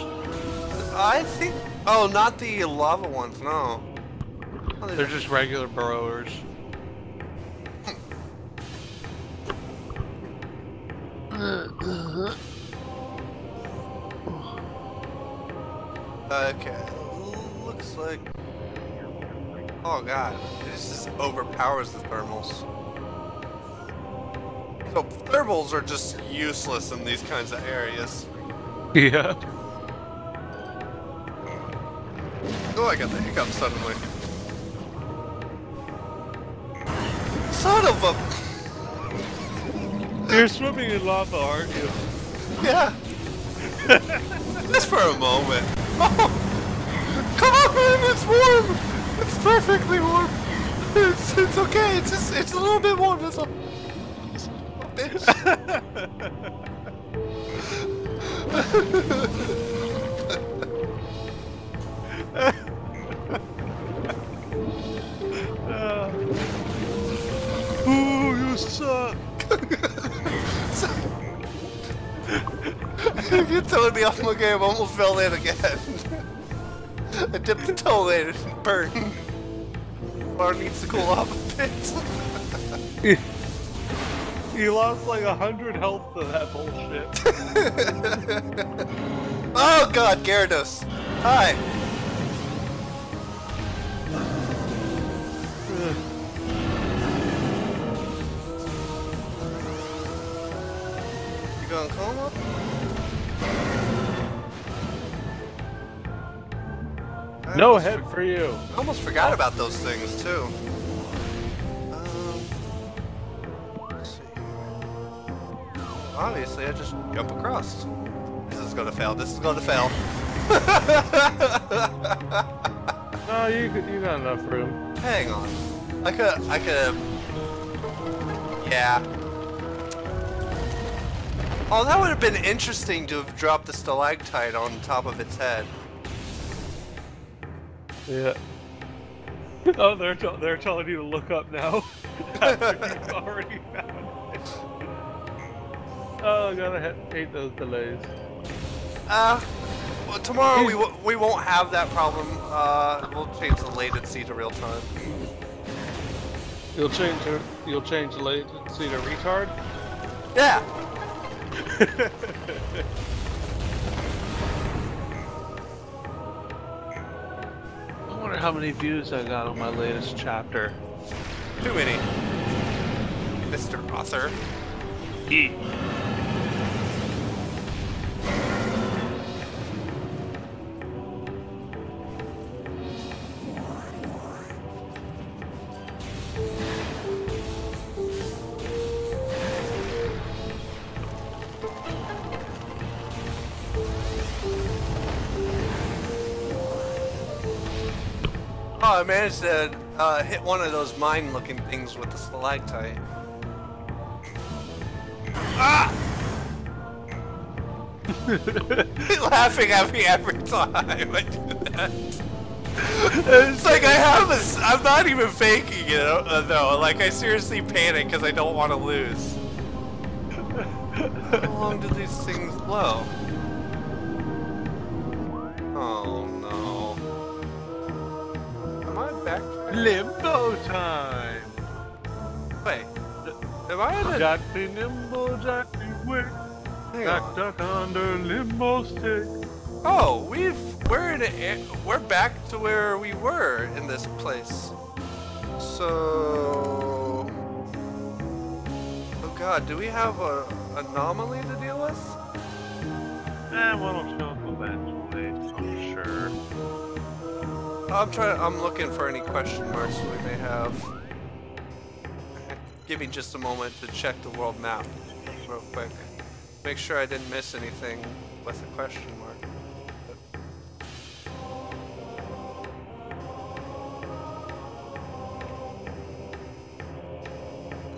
I think... Oh, not the lava ones, no. They're just regular burrowers. Okay, looks like... Oh god, this just overpowers the thermals. So thermals are just useless in these kinds of areas. Yeah. Oh, I got the hiccups suddenly. Son of a... You're swimming in lava, aren't you? Yeah. Just for a moment. Oh, come on, it's warm. It's perfectly warm. It's okay. It's a little bit warm. That's all. Bitch. Ooh, you suck. You're throwing me off my game. I almost fell in again. I dipped the toe in and burned. bar needs to cool off a bit. You lost like 100 health to that bullshit. Oh god, Gyarados. Hi. You going coma? No head for you. I almost forgot about those things too. Let's see. Obviously, I just jump across. This is gonna fail. This is gonna fail. No, you got enough room. Hang on. I could. Yeah. Oh, that would have been interesting to have dropped the stalactite on top of its head. Yeah. Oh, they're telling you to look up now. After you've already found it. Oh, I gotta hate those delays. Well, tomorrow we won't have that problem. We'll change the latency to real time. You'll change the latency to retard? Yeah. I wonder how many views I got on my latest chapter. Too many. Mr. Author. E. Oh, I managed to hit one of those mine-looking things with the stalactite. Ah! He's laughing at me every time I do that. It's like I'm not even faking it though. Like I seriously panic because I don't want to lose. How long do these things blow? Oh no. Am I back? Limbo time! Wait. Am I in a... Jack the nimble, Jack the wick. Hang Duck, on. duck under limbo stick. Oh, we're back to where we were in this place. So, oh god, do we have a anomaly to deal with? One will show up eventually, I'm sure. I'm looking for any question marks we may have. Give me just a moment to check the world map real quick. Make sure I didn't miss anything with a question mark.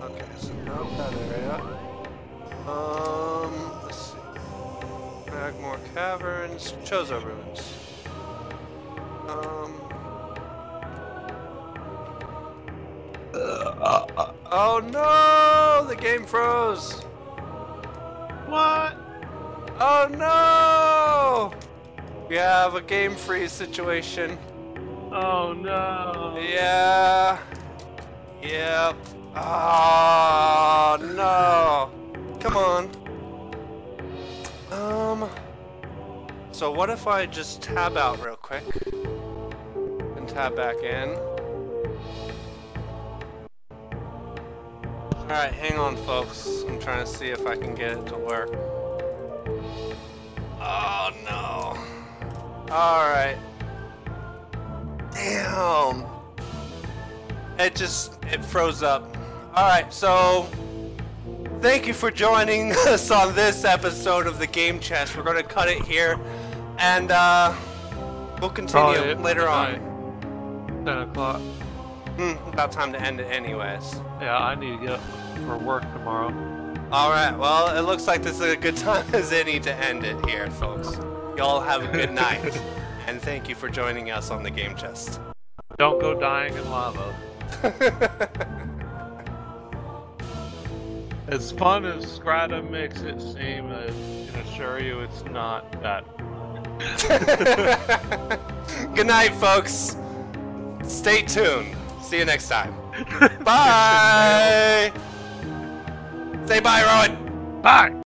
Okay, so not that area. Let's see. Magmore Caverns, Chozo Ruins. Oh no! The game froze! What? Oh no! We have a game freeze situation. Oh no. Yeah. Yep. Oh no. Come on. So what if I just tab out real quick and tab back in? Alright, hang on folks. I'm trying to see if I can get it to work. Oh no. Alright. Damn. It froze up. Alright, so thank you for joining us on this episode of the Game Chest. We're gonna cut it here and we'll continue later on. 10 o'clock. About time to end it anyways. Yeah, I need to get up for work tomorrow. Alright, well, it looks like this is a good time as any to end it here, folks. Y'all have a good night, and thank you for joining us on the Game Chest. Don't go dying in lava. As fun as Strata makes it seem, I can assure you it's not that. Good night, folks. Stay tuned. See you next time. Bye! Say bye, Rowan! Bye!